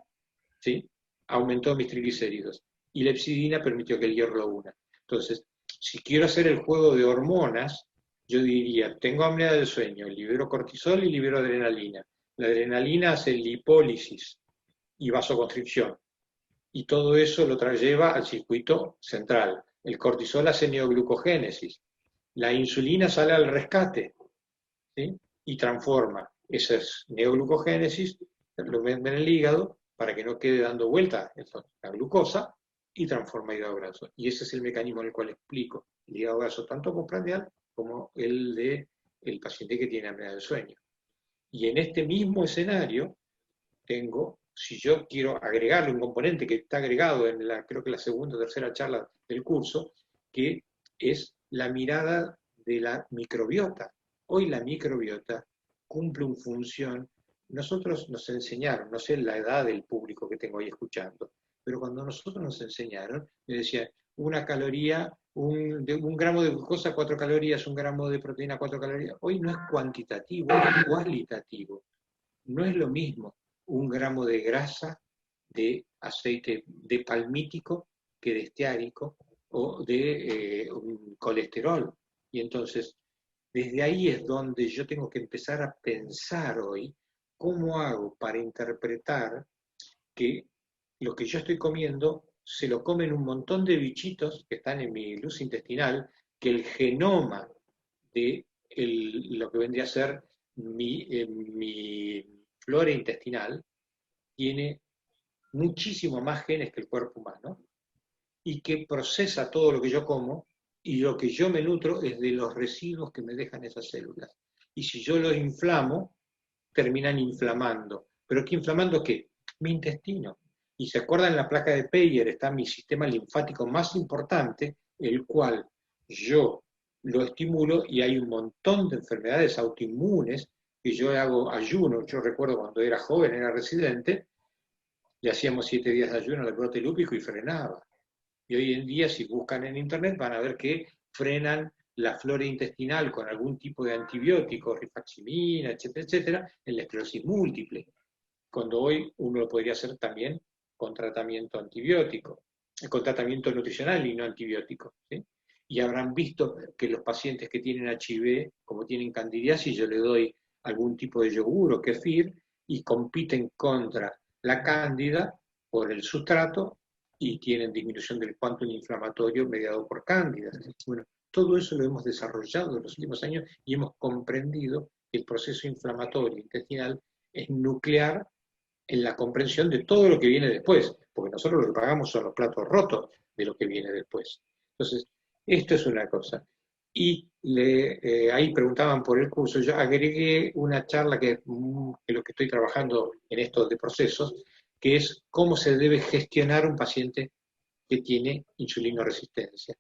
¿sí?, aumentó mis triglicéridos, y la epsidina permitió que el hierro lo una. Entonces, si quiero hacer el juego de hormonas, yo diría, tengo apnea del sueño, libero cortisol y libero adrenalina. La adrenalina hace lipólisis y vasoconstricción. y todo eso lo lleva al circuito central. El cortisol hace neoglucogénesis, la insulina sale al rescate, ¿sí? Y transforma esa neoglucogénesis, lo meten en el hígado para que no quede dando vuelta la glucosa y transforma hígado graso. Y ese es el mecanismo en el cual explico el hígado graso tanto postprandial como el del paciente que tiene apnea del sueño. Y en este mismo escenario tengo, si yo quiero agregarle un componente que está agregado en creo que la segunda o tercera charla del curso, que es la mirada de la microbiota. Hoy la microbiota cumple una función. Nosotros nos enseñaron, no sé la edad del público que tengo ahí escuchando, pero cuando nosotros nos enseñaron, me decían, una caloría, un gramo de glucosa, 4 calorías, un gramo de proteína, 4 calorías. Hoy no es cuantitativo, es cualitativo. No es lo mismo un gramo de grasa de aceite de palmítico que de esteárico o de un colesterol. Y entonces, desde ahí es donde yo tengo que empezar a pensar hoy cómo hago para interpretar que lo que yo estoy comiendo se lo comen un montón de bichitos que están en mi luz intestinal, que el genoma de lo que vendría a ser mi flora intestinal tiene muchísimo más genes que el cuerpo humano y que procesa todo lo que yo como y lo que yo me nutro es de los residuos que me dejan esas células. Y si yo los inflamo, terminan inflamando. ¿Pero qué inflamando qué? Mi intestino. Y se acuerdan, en la placa de Peyer está mi sistema linfático más importante, el cual yo lo estimulo y hay un montón de enfermedades autoinmunes que yo hago ayuno. Yo recuerdo cuando era joven, era residente, le hacíamos 7 días de ayuno al brote lúpico y frenaba. Y hoy en día, si buscan en internet, van a ver que frenan la flora intestinal con algún tipo de antibiótico, rifaximina, etcétera, etcétera, en la esclerosis múltiple. Cuando hoy uno lo podría hacer también con tratamiento antibiótico, con tratamiento nutricional y no antibiótico, ¿sí? Y habrán visto que los pacientes que tienen HIV, como tienen candidiasis, yo le doy algún tipo de yogur o kefir y compiten contra la cándida por el sustrato y tienen disminución del quantum inflamatorio mediado por cándida. Bueno, todo eso lo hemos desarrollado en los últimos años y hemos comprendido que el proceso inflamatorio intestinal es nuclear en la comprensión de todo lo que viene después, porque nosotros lo que pagamos son los platos rotos de lo que viene después. Entonces, esto es una cosa. Y ahí preguntaban por el curso, yo agregué una charla que lo que estoy trabajando en estos de procesos, que es cómo se debe gestionar un paciente que tiene insulinoresistencia.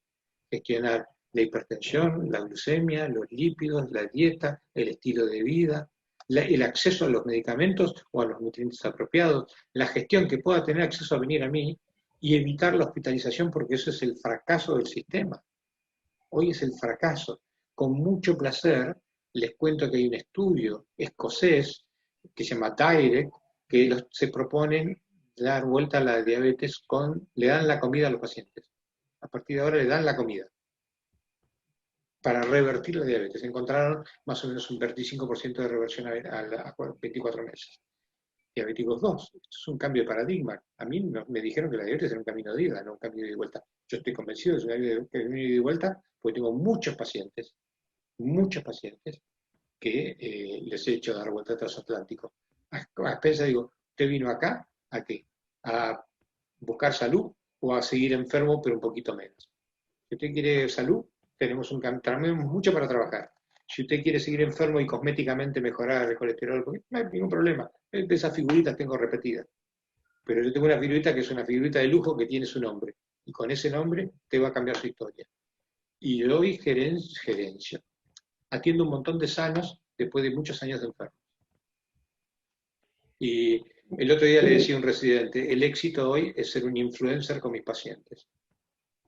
Gestionar la hipertensión, la glucemia, los lípidos, la dieta, el estilo de vida, el acceso a los medicamentos o a los nutrientes apropiados, la gestión que pueda tener acceso a venir a mí y evitar la hospitalización, porque eso es el fracaso del sistema. Hoy es el fracaso. Con mucho placer les cuento que hay un estudio escocés que se llama DIRECT, que se proponen dar vuelta a la diabetes le dan la comida a los pacientes. A partir de ahora le dan la comida para revertir la diabetes. Encontraron más o menos un 25% de reversión a 24 meses. Diabéticos 2. Esto es un cambio de paradigma. A mí me dijeron que la diabetes era un camino de ida, no un camino de vuelta. Yo estoy convencido de que es un camino de vuelta porque tengo muchos pacientes que les he hecho dar vuelta transatlántico. A Spencer digo, ¿usted vino acá a qué? ¿A buscar salud o a seguir enfermo pero un poquito menos? Si usted quiere salud, tenemos mucho para trabajar. Si usted quiere seguir enfermo y cosméticamente mejorar el colesterol, no hay ningún problema. De esas figuritas tengo repetidas. Pero yo tengo una figurita que es una figurita de lujo que tiene su nombre. Y con ese nombre te va a cambiar su historia. Y yo doy gerencia. Atiendo un montón de sanos después de muchos años de enfermo. Y el otro día le decía a un residente, el éxito hoy es ser un influencer con mis pacientes.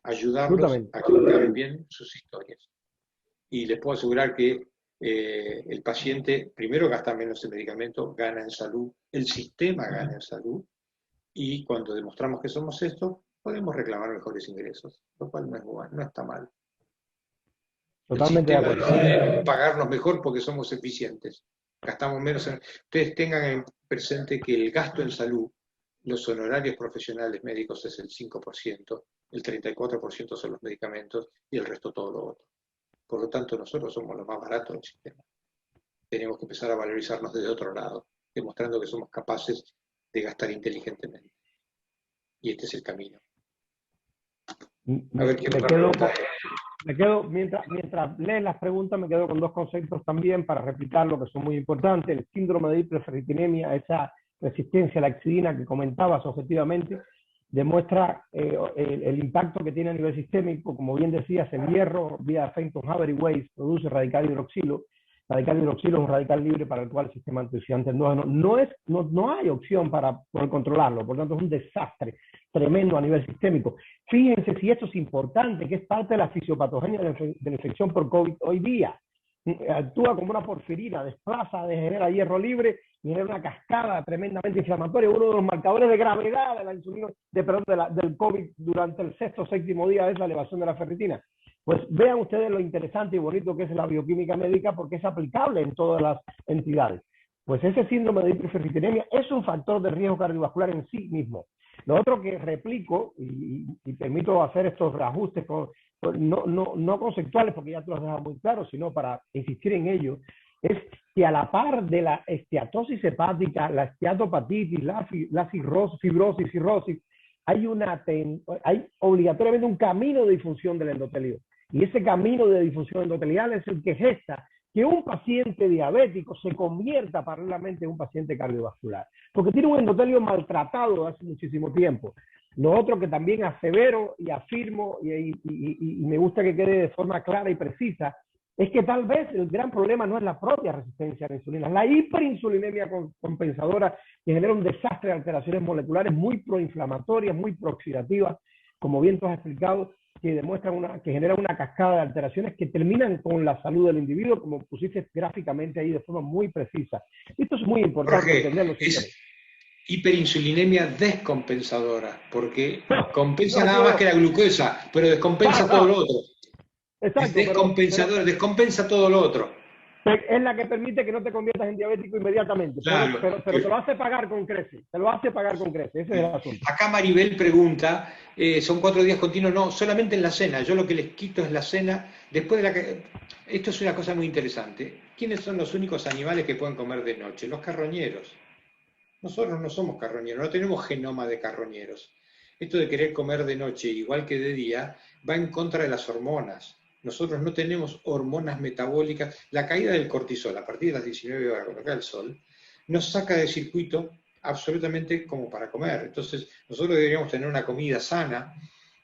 Ayudarlos a que cambien sus historias. Y les puedo asegurar que el paciente primero gasta menos en medicamento, gana en salud, el sistema gana en salud, y cuando demostramos que somos esto, podemos reclamar mejores ingresos, lo cual no está mal. Totalmente de acuerdo. Puede pagarnos mejor porque somos eficientes, gastamos menos. Ustedes tengan presente que el gasto en salud los honorarios profesionales médicos es el 5%, el 34% son los medicamentos y el resto todo lo otro. Por lo tanto, nosotros somos los más baratos del sistema. Tenemos que empezar a valorizarnos desde otro lado, demostrando que somos capaces de gastar inteligentemente. Y este es el camino. A ver, ¿quién otra pregunta? Me quedo, mientras lees las preguntas, me quedo con dos conceptos también para replicar lo que son muy importantes. El síndrome de hiperferritinemia, esa resistencia a la exidina que comentabas objetivamente, demuestra el impacto que tiene a nivel sistémico. Como bien decías, el hierro, vía Fenton-Haverty-Weiss, produce radical hidroxilo. Radical hidroxilo es un radical libre para el cual el sistema antioxidante endógeno no hay opción para poder controlarlo, por lo tanto es un desastre tremendo a nivel sistémico. Fíjense si esto es importante, que es parte de la fisiopatogenia de la infección por COVID hoy día. Actúa como una porfirina, desplaza, degenera hierro libre y genera una cascada tremendamente inflamatoria, uno de los marcadores de gravedad de la insulina, del COVID durante el sexto o séptimo día es la elevación de la ferritina. Pues vean ustedes lo interesante y bonito que es la bioquímica médica porque es aplicable en todas las entidades. Pues ese síndrome de hiperferritinemia es un factor de riesgo cardiovascular en sí mismo. Lo otro que replico, y permito hacer estos reajustes no conceptuales porque ya te los he dejado muy claro, sino para insistir en ello, es que a la par de la esteatosis hepática, la esteatopatitis, la fibrosis, hay obligatoriamente un camino de difusión del endotelio. Y ese camino de difusión endotelial es el que gesta que un paciente diabético se convierta paralelamente en un paciente cardiovascular, porque tiene un endotelio maltratado hace muchísimo tiempo. Lo otro que también asevero y afirmo, y me gusta que quede de forma clara y precisa, es que tal vez el gran problema no es la propia resistencia a la insulina, es la hiperinsulinemia compensadora que genera un desastre de alteraciones moleculares muy proinflamatorias, muy prooxidativas, como bien tú has explicado, que demuestran que generan una cascada de alteraciones que terminan con la salud del individuo, como pusiste gráficamente ahí de forma muy precisa. Esto es muy importante entenderlo. Es hiperinsulinemia descompensadora, porque compensa nada más que la glucosa, pero descompensa todo lo otro. Exacto, es descompensadora, descompensa todo lo otro. Es la que permite que no te conviertas en diabético inmediatamente, claro, pero te lo hace pagar con creces, ese es el asunto. Acá Maribel pregunta, son 4 días continuos, no, solamente en la cena, yo lo que les quito es la cena, después de la... Esto es una cosa muy interesante, ¿quiénes son los únicos animales que pueden comer de noche? Los carroñeros. Nosotros no somos carroñeros, no tenemos genoma de carroñeros. Esto de querer comer de noche igual que de día va en contra de las hormonas. Nosotros no tenemos hormonas metabólicas. La caída del cortisol a partir de las 19 horas cuando cae el sol nos saca de circuito absolutamente como para comer. Entonces nosotros deberíamos tener una comida sana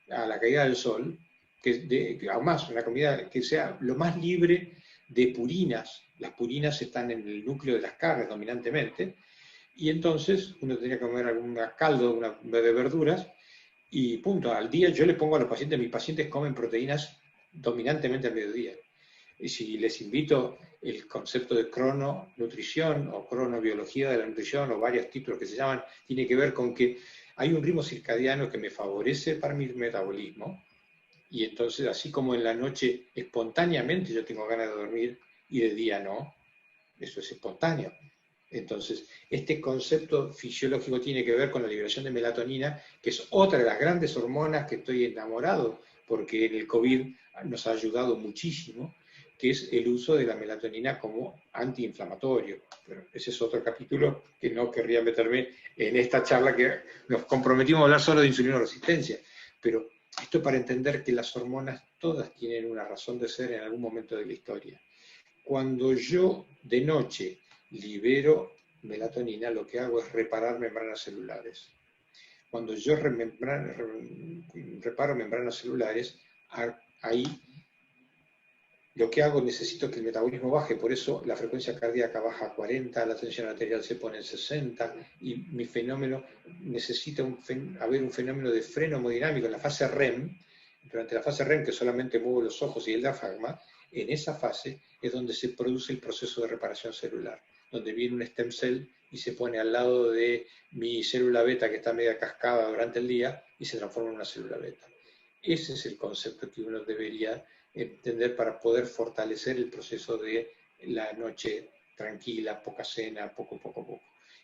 a la caída del sol, además una comida que sea lo más libre de purinas. Las purinas están en el núcleo de las carnes dominantemente, y entonces uno tendría que comer algún caldo de verduras y punto. Al día yo le pongo a los pacientes, mis pacientes comen proteínas dominantemente al mediodía. Y si les invito el concepto de crononutrición o cronobiología de la nutrición o varios títulos que se llaman, tiene que ver con que hay un ritmo circadiano que me favorece para mi metabolismo, y entonces así como en la noche espontáneamente yo tengo ganas de dormir y de día no, eso es espontáneo. Entonces, este concepto fisiológico tiene que ver con la liberación de melatonina, que es otra de las grandes hormonas que estoy enamorado, porque en el COVID nos ha ayudado muchísimo, que es el uso de la melatonina como antiinflamatorio. Pero ese es otro capítulo que no querría meterme en esta charla, que nos comprometimos a hablar solo de insulinoresistencia. Pero esto para entender que las hormonas todas tienen una razón de ser en algún momento de la historia. Cuando yo de noche libero melatonina, lo que hago es reparar membranas celulares. Cuando yo reparo membranas celulares, ahí lo que hago, necesito que el metabolismo baje, por eso la frecuencia cardíaca baja a 40, la tensión arterial se pone en 60, y mi fenómeno necesita haber un fenómeno de freno hemodinámico en la fase REM. Durante la fase REM, que solamente muevo los ojos y el diafragma, en esa fase es donde se produce el proceso de reparación celular, donde viene un stem cell y se pone al lado de mi célula beta que está media cascada durante el día y se transforma en una célula beta. Ese es el concepto que uno debería entender para poder fortalecer el proceso de la noche tranquila, poca cena, poco.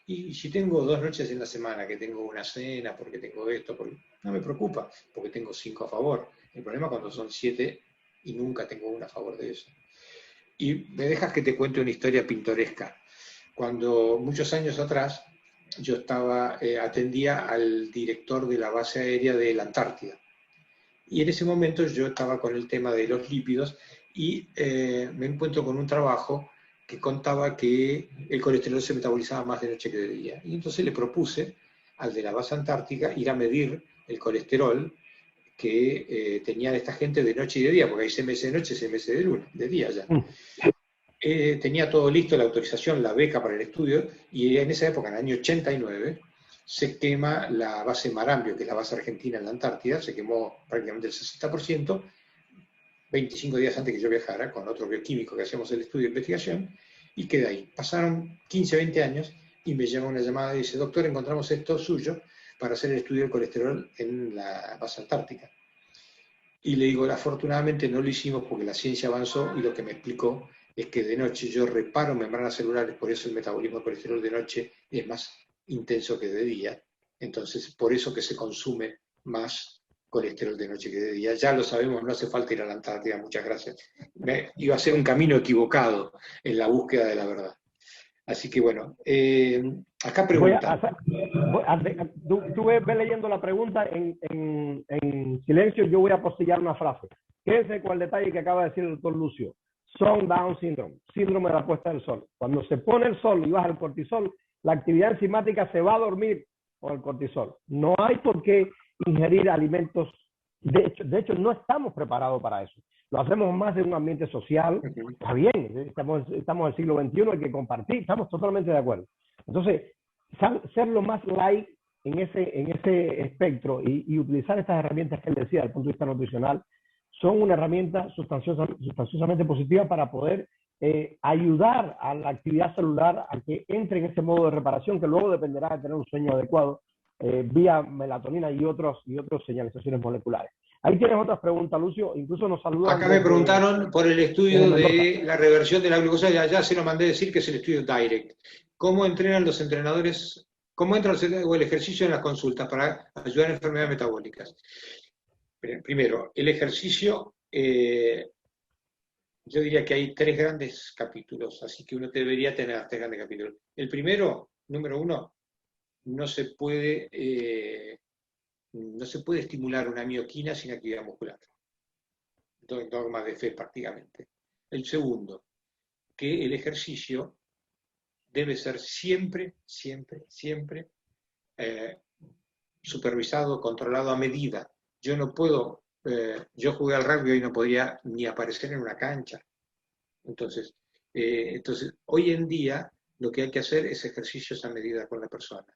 Y si tengo 2 noches en la semana, que tengo una cena, porque tengo esto, no me preocupa, porque tengo 5 a favor. El problema es cuando son 7 y nunca tengo una a favor de eso. Y me dejas que te cuente una historia pintoresca. Cuando muchos años atrás yo atendía al director de la base aérea de la Antártida. Y en ese momento yo estaba con el tema de los lípidos y me encuentro con un trabajo que contaba que el colesterol se metabolizaba más de noche que de día. Y entonces le propuse al de la base antártica ir a medir el colesterol que tenían esta gente de noche y de día, porque hay CMS de noche y CMS de día ya. Tenía todo listo, la autorización, la beca para el estudio, y en esa época, en el año 89, se quema la base Marambio, que es la base argentina en la Antártida, se quemó prácticamente el 60%, 25 días antes que yo viajara, con otro bioquímico que hacíamos el estudio de investigación, y quedé ahí. Pasaron 15, 20 años, y me llama una llamada y dice, doctor, encontramos esto suyo para hacer el estudio del colesterol en la base antártica. Y le digo, afortunadamente no lo hicimos porque la ciencia avanzó y lo que me explicó es que de noche yo reparo membranas celulares, por eso el metabolismo del colesterol de noche es más intenso que de día. Entonces, por eso que se consume más colesterol de noche que de día. Ya lo sabemos, no hace falta ir a la Antártida, muchas gracias. Iba a ser un camino equivocado en la búsqueda de la verdad. Así que bueno, acá preguntan. Tú ve leyendo la pregunta en silencio, yo voy a postillar una frase. Quédense con el detalle que acaba de decir el doctor Lucio. Sundown Syndrome, síndrome de la puesta del sol. Cuando se pone el sol y baja el cortisol, la actividad enzimática se va a dormir con el cortisol. No hay por qué ingerir alimentos. De hecho, no estamos preparados para eso. Lo hacemos más en un ambiente social. Está bien, estamos en el siglo XXI, hay que compartir, estamos totalmente de acuerdo. Entonces, ser lo más light en ese espectro y utilizar estas herramientas que él decía desde el punto de vista nutricional son una herramienta sustanciosamente positiva para poder ayudar a la actividad celular a que entre en ese modo de reparación que luego dependerá de tener un sueño adecuado vía melatonina y otras señalizaciones moleculares. Ahí tienes otras preguntas, Lucio. Incluso nos saludan. Acá me preguntaron por el estudio de la reversión de la glucosa. Ya se lo mandé a decir que es el estudio Direct. ¿Cómo entrenan los entrenadores? ¿Cómo entra el ejercicio en las consultas para ayudar a enfermedades metabólicas? Primero, el ejercicio, yo diría que hay 3 grandes capítulos, así que uno debería tener 3 grandes capítulos. El primero, número 1, no se puede estimular una mioquina sin actividad muscular. Dogma de fe prácticamente. El segundo, que el ejercicio debe ser siempre supervisado, controlado a medida. Yo no puedo, yo jugué al rugby y no podía ni aparecer en una cancha. Entonces, hoy en día lo que hay que hacer es ejercicios a medida con la persona.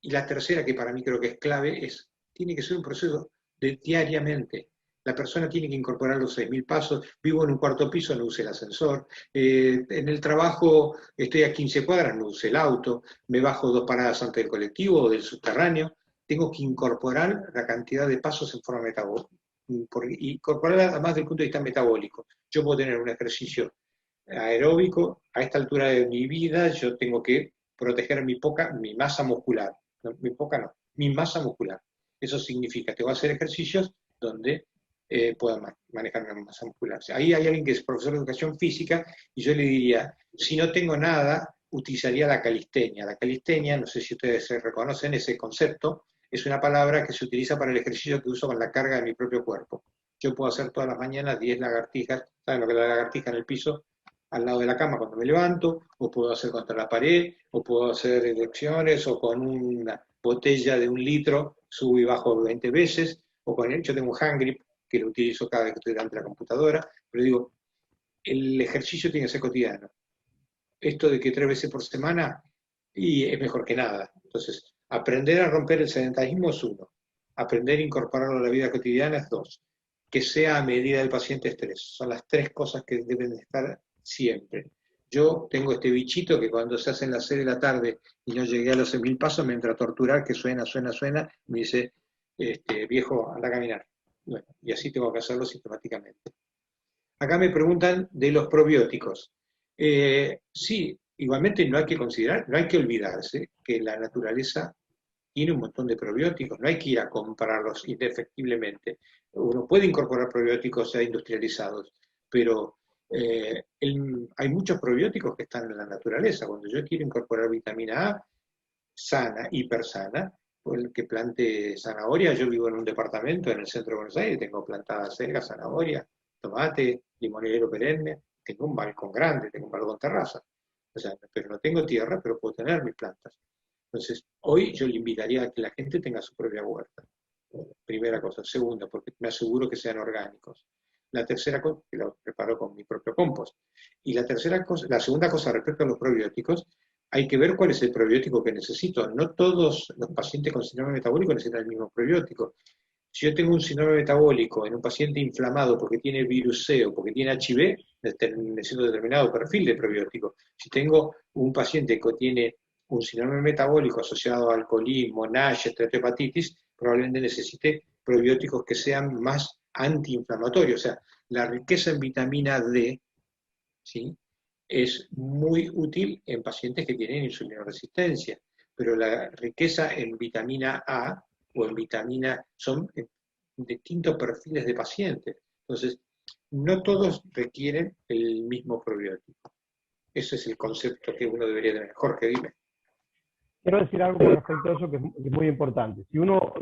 Y la tercera, que para mí creo que es clave, tiene que ser un proceso de diariamente. La persona tiene que incorporar los 6.000 pasos. Vivo en un 4.º piso, no use el ascensor. En el trabajo estoy a 15 cuadras, no use el auto. Me bajo 2 paradas antes del colectivo o del subterráneo. Tengo que incorporar la cantidad de pasos en forma metabólica. Incorporarla además desde el punto de vista metabólico. Yo puedo tener un ejercicio aeróbico. A esta altura de mi vida yo tengo que proteger mi masa muscular. No, mi masa muscular. Eso significa que voy a hacer ejercicios donde pueda manejar mi masa muscular. Ahí hay alguien que es profesor de educación física y yo le diría, si no tengo nada, utilizaría la calistenia. La calistenia, no sé si ustedes reconocen ese concepto, es una palabra que se utiliza para el ejercicio que uso con la carga de mi propio cuerpo. Yo puedo hacer todas las mañanas 10 lagartijas, ¿saben lo que es la lagartija en el piso? Al lado de la cama cuando me levanto, o puedo hacer contra la pared, o puedo hacer elecciones, o con una botella de 1 litro, subo y bajo 20 veces, o con yo tengo un hand grip, que lo utilizo cada vez que estoy delante de la computadora, pero digo, el ejercicio tiene que ser cotidiano. Esto de que 3 veces por semana, y es mejor que nada. Entonces, aprender a romper el sedentarismo es 1, aprender a incorporarlo a la vida cotidiana es 2, que sea a medida del paciente es 3. Son las 3 cosas que deben estar siempre. Yo tengo este bichito que cuando se hacen las 6 de la tarde y no llegué a los 6.000 pasos me entra a torturar, que suena, y me dice, viejo, anda a caminar. Bueno, y así tengo que hacerlo sistemáticamente. Acá me preguntan de los probióticos. Sí, igualmente no hay que considerar, no hay que olvidarse que la naturaleza tiene un montón de probióticos, no hay que ir a comprarlos indefectiblemente. Uno puede incorporar probióticos ya industrializados, pero hay muchos probióticos que están en la naturaleza. Cuando yo quiero incorporar vitamina A, sana, hipersana, pues el que plante zanahoria, yo vivo en un departamento en el centro de Buenos Aires, tengo plantadas selgas, zanahoria, tomate, limonero perenne, tengo un balcón grande, tengo un balcón terraza. O sea, pero no tengo tierra, pero puedo tener mis plantas. Entonces, hoy yo le invitaría a que la gente tenga su propia huerta. Primera cosa. Segunda, porque me aseguro que sean orgánicos. La tercera cosa, que lo preparo con mi propio compost. Y la tercera cosa, la segunda cosa respecto a los probióticos, hay que ver cuál es el probiótico que necesito. No todos los pacientes con síndrome metabólico necesitan el mismo probiótico. Si yo tengo un síndrome metabólico en un paciente inflamado porque tiene virus C o porque tiene HIV, necesito determinado perfil de probiótico. Si tengo un paciente que tiene un síndrome metabólico asociado a alcoholismo, NASH, hepatitis, probablemente necesite probióticos que sean más antiinflamatorios. O sea, la riqueza en vitamina D, ¿sí?, es muy útil en pacientes que tienen insulinoresistencia, pero la riqueza en vitamina A o en vitamina son distintos perfiles de pacientes. Entonces, no todos requieren el mismo probiótico. Ese es el concepto que uno debería tener. Jorge, dime. Quiero decir algo con respecto a eso que es muy importante. Si uno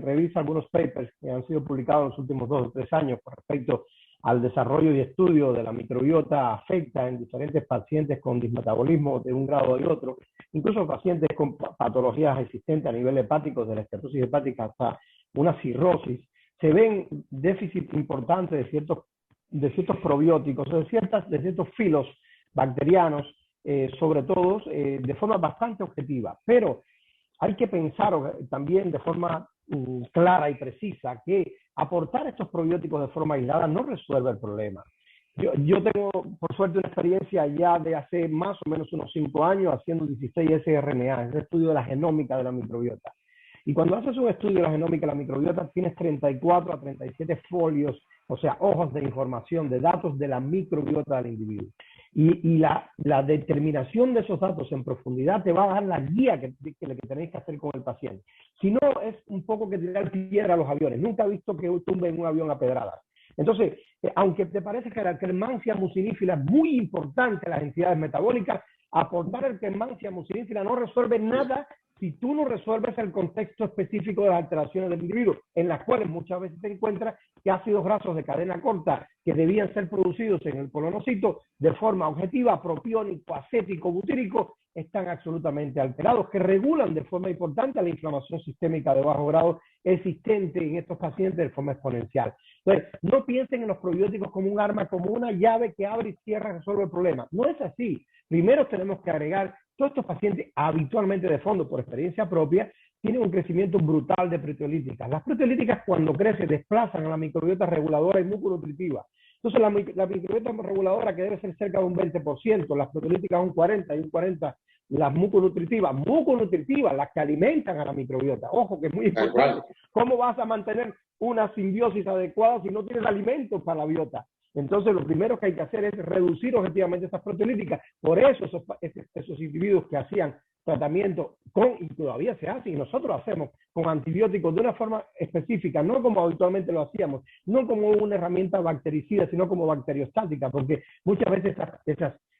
revisa algunos papers que han sido publicados en los últimos 2 o 3 años con respecto al desarrollo y estudio de la microbiota afecta en diferentes pacientes con dismetabolismo de un grado y otro, incluso pacientes con patologías existentes a nivel hepático, de la esteatosis hepática hasta una cirrosis, se ven déficits importantes de ciertos probióticos, de ciertos filos bacterianos, sobre todo de forma bastante objetiva. Pero hay que pensar también de forma clara y precisa que aportar estos probióticos de forma aislada no resuelve el problema. Yo tengo, por suerte, una experiencia ya de hace más o menos unos 5 años haciendo 16 sRNA, es el estudio de la genómica de la microbiota. Y cuando haces un estudio de la genómica de la microbiota, tienes 34 a 37 folios, o sea, hojas de información, de datos de la microbiota del individuo. Y la determinación de esos datos en profundidad te va a dar la guía que tenéis que hacer con el paciente. Si no, es un poco que tirar piedra a los aviones. Nunca he visto que tumben un avión a pedradas. Entonces, aunque te parece que la Akkermansia mucinífila es muy importante en las entidades metabólicas, aportar el Akkermansia mucinífila no resuelve nada si tú no resuelves el contexto específico de las alteraciones del individuo, en las cuales muchas veces te encuentras que ácidos grasos de cadena corta que debían ser producidos en el polonocito de forma objetiva, propiónico, acético, butírico, están absolutamente alterados, que regulan de forma importante la inflamación sistémica de bajo grado existente en estos pacientes de forma exponencial. Entonces, no piensen en los probióticos como un arma, como una llave que abre y cierra y resuelve el problema. No es así. Primero tenemos que agregar, todos estos pacientes habitualmente de fondo, por experiencia propia, tienen un crecimiento brutal de proteolíticas. Las proteolíticas cuando crecen desplazan a la microbiota reguladora y muconutritiva. Entonces la microbiota reguladora que debe ser cerca de un 20%, las proteolíticas un 40% y un 40%, las muconutritivas, las que alimentan a la microbiota. Ojo, que es muy importante. ¿Cómo vas a mantener una simbiosis adecuada si no tienes alimentos para la biota? Entonces, lo primero que hay que hacer es reducir objetivamente estas proteolíticas. Por eso esos individuos que hacían tratamiento y todavía se hace, y nosotros lo hacemos con antibióticos de una forma específica, no como habitualmente lo hacíamos, no como una herramienta bactericida, sino como bacteriostática, porque muchas veces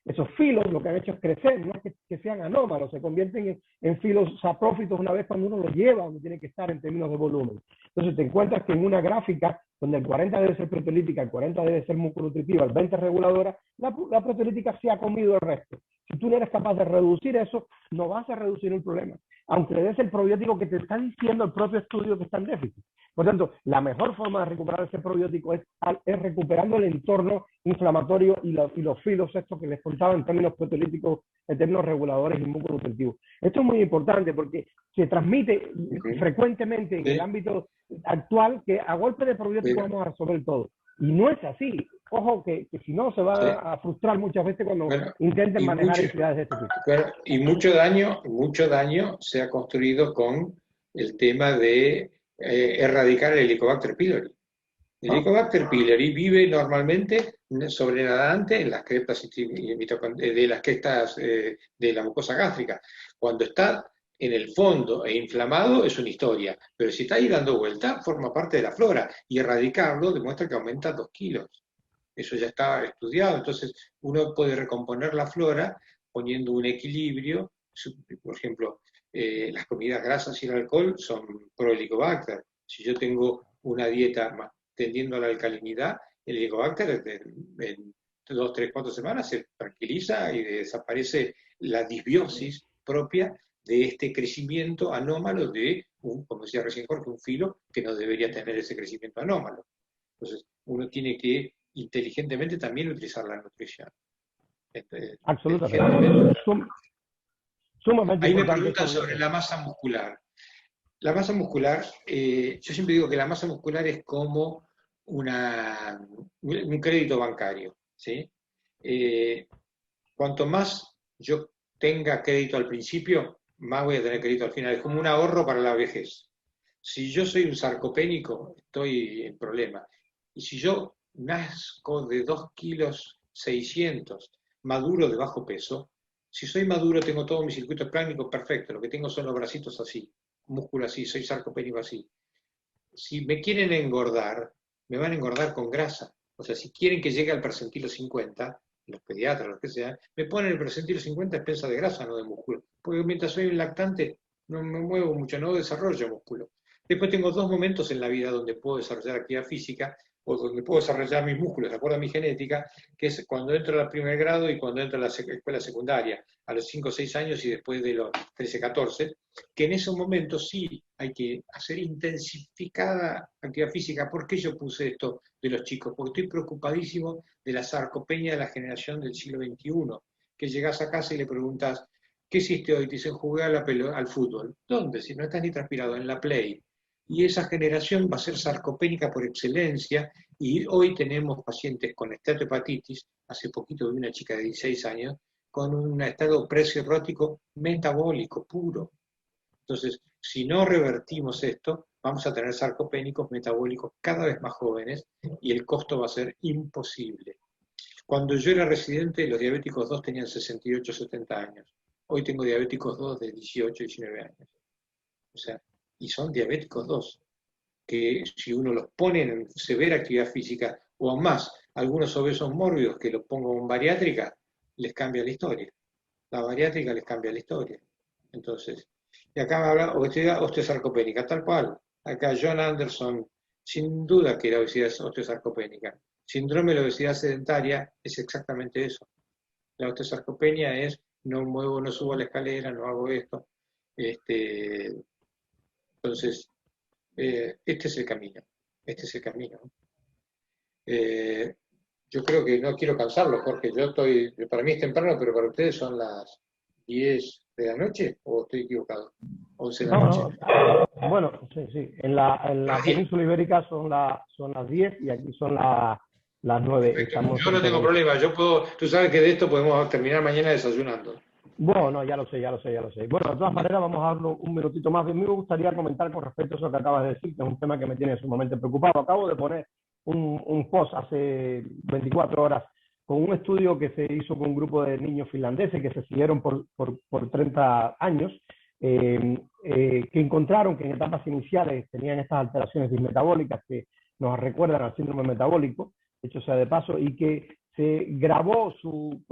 esos filos lo que han hecho es crecer, no es que sean anómalos, se convierten en filos saprófitos una vez cuando uno los lleva donde tiene que estar en términos de volumen. Entonces te encuentras que en una gráfica donde el 40 debe ser proteolítica, el 40 debe ser muconutritiva, el 20 reguladora, la proteolítica se ha comido el resto. Si tú no eres capaz de reducir eso, no vas a reducir el problema, aunque le des el probiótico que te está diciendo el propio estudio que está en déficit. Por tanto, la mejor forma de recuperar ese probiótico es recuperando el entorno inflamatorio y los filos estos que les contaba en términos proteolíticos, en términos reguladores y muconutritivos. Esto es muy importante porque se transmite frecuentemente en el ámbito actual que a golpe de probiótico vamos a resolver todo. Y no es así. Ojo que si no se va a frustrar muchas veces cuando intenten manejar entidades de este tipo. Y mucho daño se ha construido con el tema de erradicar el Helicobacter pylori. El Helicobacter pylori vive normalmente sobrenadante en las crestas de las crestas de la mucosa gástrica. Cuando está en el fondo e inflamado es una historia, pero si está ahí dando vuelta, forma parte de la flora, y erradicarlo demuestra que aumenta 2 kilos. Eso ya está estudiado, entonces uno puede recomponer la flora poniendo un equilibrio. Por ejemplo, las comidas grasas y el alcohol son pro Helicobacter. Si yo tengo una dieta tendiendo a la alcalinidad, el Helicobacter en 2, 3, 4 semanas se tranquiliza y desaparece la disbiosis propia de este crecimiento anómalo de, como decía recién Jorge, un filo que no debería tener ese crecimiento anómalo. Entonces, uno tiene que inteligentemente también utilizar la nutrición. Absolutamente. Sumamente Ahí me importante. preguntan sobre la masa muscular. La masa muscular, yo siempre digo que la masa muscular es como un crédito bancario, ¿sí? Cuanto más yo tenga crédito al principio, más voy a tener crédito al final. Es como un ahorro para la vejez. Si yo soy un sarcopénico, estoy en problema. Y si yo nazco de 2 kilos 600, maduro de bajo peso, si soy maduro tengo todo mi circuito práctico perfecto, lo que tengo son los bracitos así, músculo así, soy sarcopénico así. Si me quieren engordar, me van a engordar con grasa. O sea, si quieren que llegue al percentilo 50, los pediatras, los que sean, me ponen el percentilo 50 a expensas de grasa, no de músculo. Porque mientras soy un lactante, no me muevo mucho, no desarrollo músculo. Después tengo 2 momentos en la vida donde puedo desarrollar actividad física o donde puedo desarrollar mis músculos, de acuerdo a mi genética, que es cuando entro al primer grado y cuando entro a la escuela secundaria, a los 5 o 6 años y después de los 13, 14, que en esos momentos sí hay que hacer intensificada actividad física. ¿Por qué yo puse esto de los chicos? Porque estoy preocupadísimo de la sarcopenia de la generación del siglo XXI, que llegás a casa y le preguntas, ¿qué hiciste hoy? Te dicen, jugué al fútbol. ¿Dónde? Si no estás ni transpirado, en la Play. Y esa generación va a ser sarcopénica por excelencia, y hoy tenemos pacientes con esteatohepatitis, hace poquito vi una chica de 16 años, con un estado precirrótico metabólico puro. Entonces, si no revertimos esto, vamos a tener sarcopénicos metabólicos cada vez más jóvenes y el costo va a ser imposible. Cuando yo era residente, los diabéticos 2 tenían 68, 70 años. Hoy tengo diabéticos 2 de 18, 19 años. O sea, y son diabéticos 2, que si uno los pone en severa actividad física, o aún más, algunos obesos mórbidos que los pongo en bariátrica, les cambia la historia. La bariátrica les cambia la historia. Entonces, y acá me habla obesidad osteosarcopénica, tal cual. Acá John Anderson, sin duda que la obesidad es osteosarcopénica. Síndrome de la obesidad sedentaria es exactamente eso. La osteosarcopenia es no muevo, no subo a la escalera, no hago esto. Entonces, este es el camino. Este es el camino. Yo creo que no quiero cansarlo, Jorge. Para mí es temprano, pero para ustedes son las 10 de la noche, ¿o estoy equivocado? 11 de la noche. No. Bueno, sí. En la península ibérica son las 10 y aquí son las 9. Estamos yo no tengo problema. Tú sabes que de esto podemos terminar mañana desayunando. Bueno, no, ya lo sé. Bueno, de todas maneras vamos a darle un minutito más. A mí me gustaría comentar con respecto a eso que acabas de decir, que es un tema que me tiene sumamente preocupado. Acabo de poner un post hace 24 horas con un estudio que se hizo con un grupo de niños finlandeses que se siguieron por 30 años, que encontraron que en etapas iniciales tenían estas alteraciones dismetabólicas que nos recuerdan al síndrome metabólico, hecho sea de paso, y que se grabó su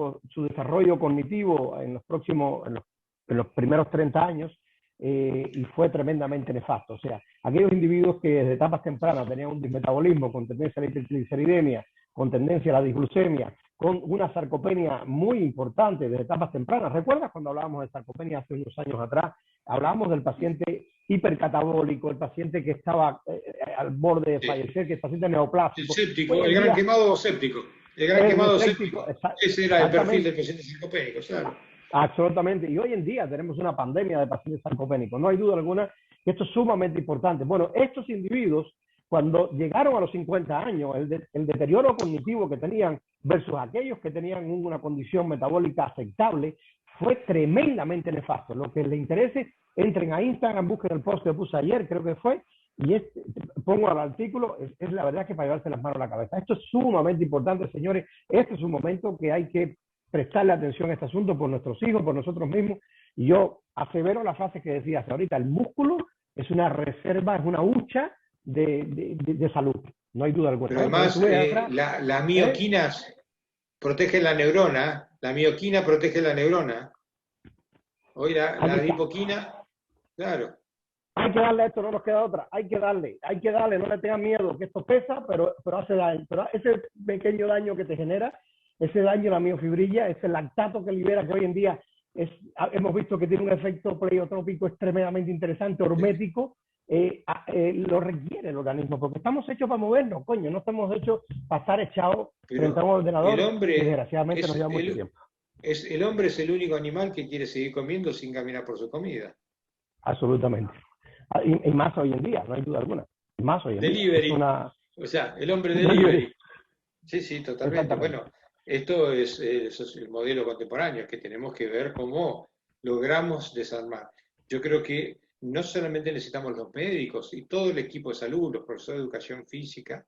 desarrollo cognitivo en los primeros 30 años, y fue tremendamente nefasto. O sea, aquellos individuos que desde etapas tempranas tenían un dismetabolismo con tendencia a la hipertrigliceridemia, con tendencia a la disglucemia, con una sarcopenia muy importante desde etapas tempranas. ¿Recuerdas cuando hablábamos de sarcopenia hace unos años atrás? Hablábamos del paciente hipercatabólico, el paciente que estaba al borde de fallecer, que es paciente neoplásico. El séptico, el gran quemado séptico. El gran quemado séptico. Ese era el perfil del paciente sarcopénico, claro. Absolutamente. Y hoy en día tenemos una pandemia de pacientes sarcopénicos. No hay duda alguna que esto es sumamente importante. Bueno, estos individuos, cuando llegaron a los 50 años, el deterioro cognitivo que tenían versus aquellos que tenían una condición metabólica aceptable fue tremendamente nefasto. Lo que les interese, entren a Instagram, busquen el post que puse ayer, creo que fue, y pongo al artículo, es la verdad que para llevarse las manos a la cabeza. Esto es sumamente importante, señores. Este es un momento que hay que prestarle atención a este asunto por nuestros hijos, por nosotros mismos. Y yo asevero la frase que decías ahorita, el músculo es una reserva, es una hucha de salud. No hay duda alguna. Pero además, la mioquina protege la neurona, la mioquina protege la neurona. Hoy la adipoquina, claro. Hay que darle a esto, no nos queda otra. Hay que darle, no le tengan miedo, que esto pesa, pero hace daño. Pero ese pequeño daño que te genera, ese daño, la miofibrilla, ese lactato que libera, que hoy en día hemos visto que tiene un efecto pleiotrópico extremadamente interesante, hormético, lo requiere el organismo, porque estamos hechos para movernos, coño, no estamos hechos para estar echados frente a un ordenador, el hombre que desgraciadamente nos lleva mucho tiempo. El hombre es el único animal que quiere seguir comiendo sin caminar por su comida. Absolutamente. Y más hoy en día, no hay duda alguna. Más hoy en delivery. Día. O sea, el hombre delivery. Sí, totalmente. Bueno, esto es el modelo contemporáneo, que tenemos que ver cómo logramos desarmar. Yo creo que no solamente necesitamos los médicos y todo el equipo de salud, los profesores de educación física,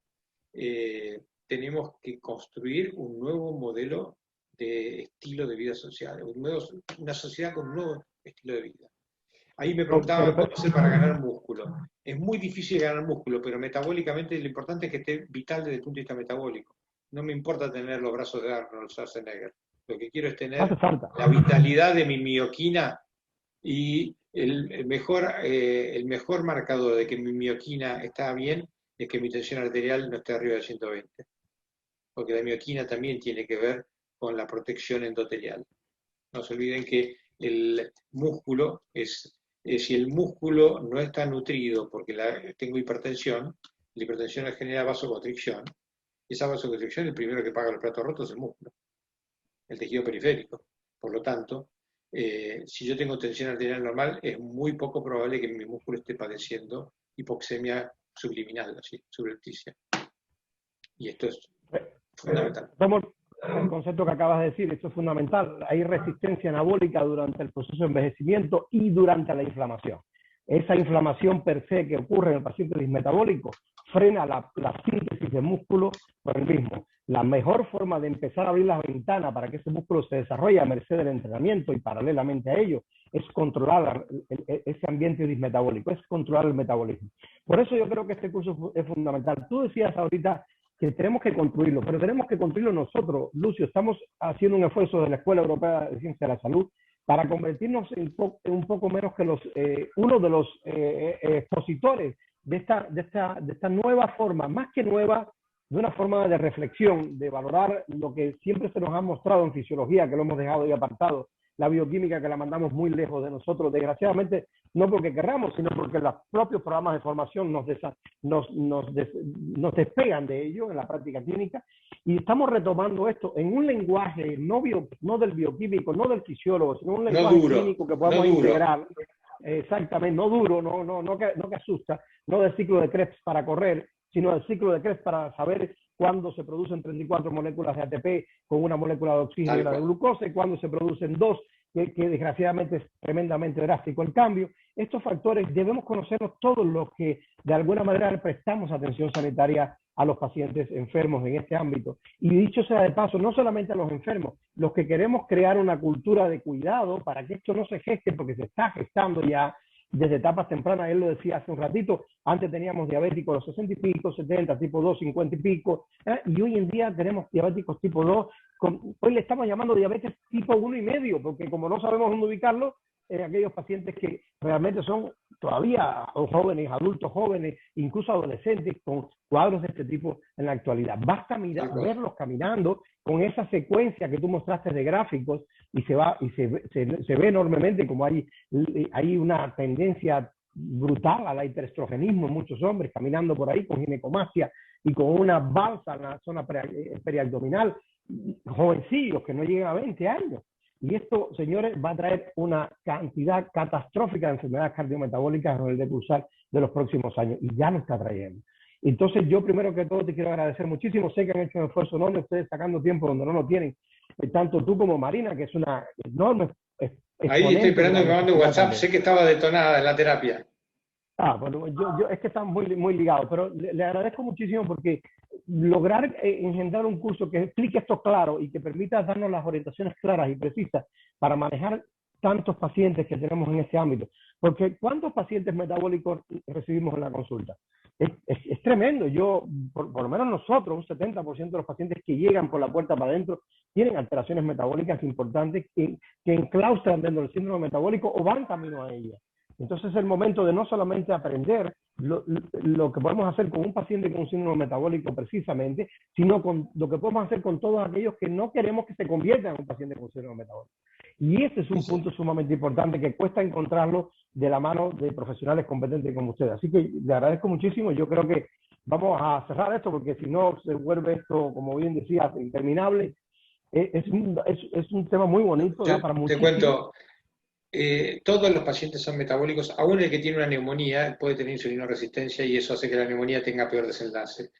tenemos que construir un nuevo modelo de estilo de vida social, una sociedad con un nuevo estilo de vida. Ahí me preguntaba cómo hacer para ganar músculo. Es muy difícil ganar músculo, pero metabólicamente lo importante es que esté vital desde el punto de vista metabólico. No me importa tener los brazos de Arnold Schwarzenegger. Lo que quiero es tener la vitalidad de mi mioquina, y el mejor marcador de que mi mioquina está bien es que mi tensión arterial no esté arriba de 120. Porque la mioquina también tiene que ver con la protección endotelial. No se olviden que el músculo si el músculo no está nutrido porque tengo hipertensión, la hipertensión genera vasoconstricción, y esa vasoconstricción el primero que paga los platos rotos es el músculo, el tejido periférico. Por lo tanto, si yo tengo tensión arterial normal, es muy poco probable que mi músculo esté padeciendo hipoxemia subliminal, así, subrepticia. Y esto es fundamental. El concepto que acabas de decir, esto es fundamental. Hay resistencia anabólica durante el proceso de envejecimiento y durante la inflamación. Esa inflamación per se que ocurre en el paciente dismetabólico frena la síntesis de músculo por el mismo. La mejor forma de empezar a abrir las ventanas para que ese músculo se desarrolle a merced del entrenamiento y paralelamente a ello es controlar ese ambiente dismetabólico, es controlar el metabolismo. Por eso yo creo que este curso es fundamental. Tú decías ahorita que tenemos que construirlo, pero tenemos que construirlo nosotros. Lucio, estamos haciendo un esfuerzo de la Escuela Europea de Ciencia de la Salud para convertirnos en un poco menos que uno de los expositores de esta nueva forma, más que nueva, de una forma de reflexión, de valorar lo que siempre se nos ha mostrado en fisiología, que lo hemos dejado ahí apartado, la bioquímica que la mandamos muy lejos de nosotros, desgraciadamente, no porque querramos, sino porque los propios programas de formación nos despegan de ello en la práctica clínica, y estamos retomando esto en un lenguaje no del bioquímico, no del fisiólogo, sino un lenguaje clínico que podamos integrar. Exactamente, no duro, no que asusta, no del ciclo de Krebs para correr, sino del ciclo de Krebs para saber cuándo se producen 34 moléculas de ATP con una molécula de oxígeno y la de glucosa, y cuándo se producen dos, que desgraciadamente es tremendamente drástico el cambio. Estos factores debemos conocerlos todos los que de alguna manera le prestamos atención sanitaria a los pacientes enfermos en este ámbito. Y dicho sea de paso, no solamente a los enfermos, los que queremos crear una cultura de cuidado para que esto no se geste, porque se está gestando ya desde etapas tempranas. Él lo decía hace un ratito, antes teníamos diabéticos los 60 y pico, 70, tipo 2, 50 y pico, y hoy en día tenemos diabéticos tipo 2, hoy le estamos llamando diabetes tipo 1,5, porque como no sabemos dónde ubicarlo, aquellos pacientes que realmente son todavía jóvenes, adultos jóvenes, incluso adolescentes con cuadros de este tipo en la actualidad. Basta verlos caminando con esa secuencia que tú mostraste de gráficos y se ve enormemente como hay una tendencia brutal al hiperestrogenismo en muchos hombres caminando por ahí con ginecomastia y con una balsa en la zona periabdominal, jovencillos que no llegan a 20 años. Y esto, señores, va a traer una cantidad catastrófica de enfermedades cardiometabólicas en el decursal de los próximos años, y ya lo está trayendo. Entonces, yo primero que todo te quiero agradecer muchísimo. Sé que han hecho un esfuerzo enorme, ustedes sacando tiempo donde no lo tienen, tanto tú como Marina, que es una enorme... Ahí estoy esperando que me mande WhatsApp, sé que estaba detonada en la terapia. Bueno, es que están muy ligados, pero le agradezco muchísimo porque lograr engendrar un curso que explique esto claro y que permita darnos las orientaciones claras y precisas para manejar tantos pacientes que tenemos en este ámbito. Porque ¿cuántos pacientes metabólicos recibimos en la consulta? Es tremendo. Por lo menos nosotros, un 70% de los pacientes que llegan por la puerta para adentro tienen alteraciones metabólicas importantes que enclaustran dentro del síndrome metabólico o van camino a ella. Entonces es el momento de no solamente aprender lo que podemos hacer con un paciente con un síndrome metabólico precisamente, sino con lo que podemos hacer con todos aquellos que no queremos que se conviertan en un paciente con síndrome metabólico. Y ese es un punto sumamente importante que cuesta encontrarlo de la mano de profesionales competentes como ustedes. Así que le agradezco muchísimo. Yo creo que vamos a cerrar esto porque si no se vuelve esto, como bien decía, interminable. Es un tema muy bonito, ¿no? Para te cuento. Todos los pacientes son metabólicos, aún el que tiene una neumonía puede tener insulinoresistencia y eso hace que la neumonía tenga peor desenlace.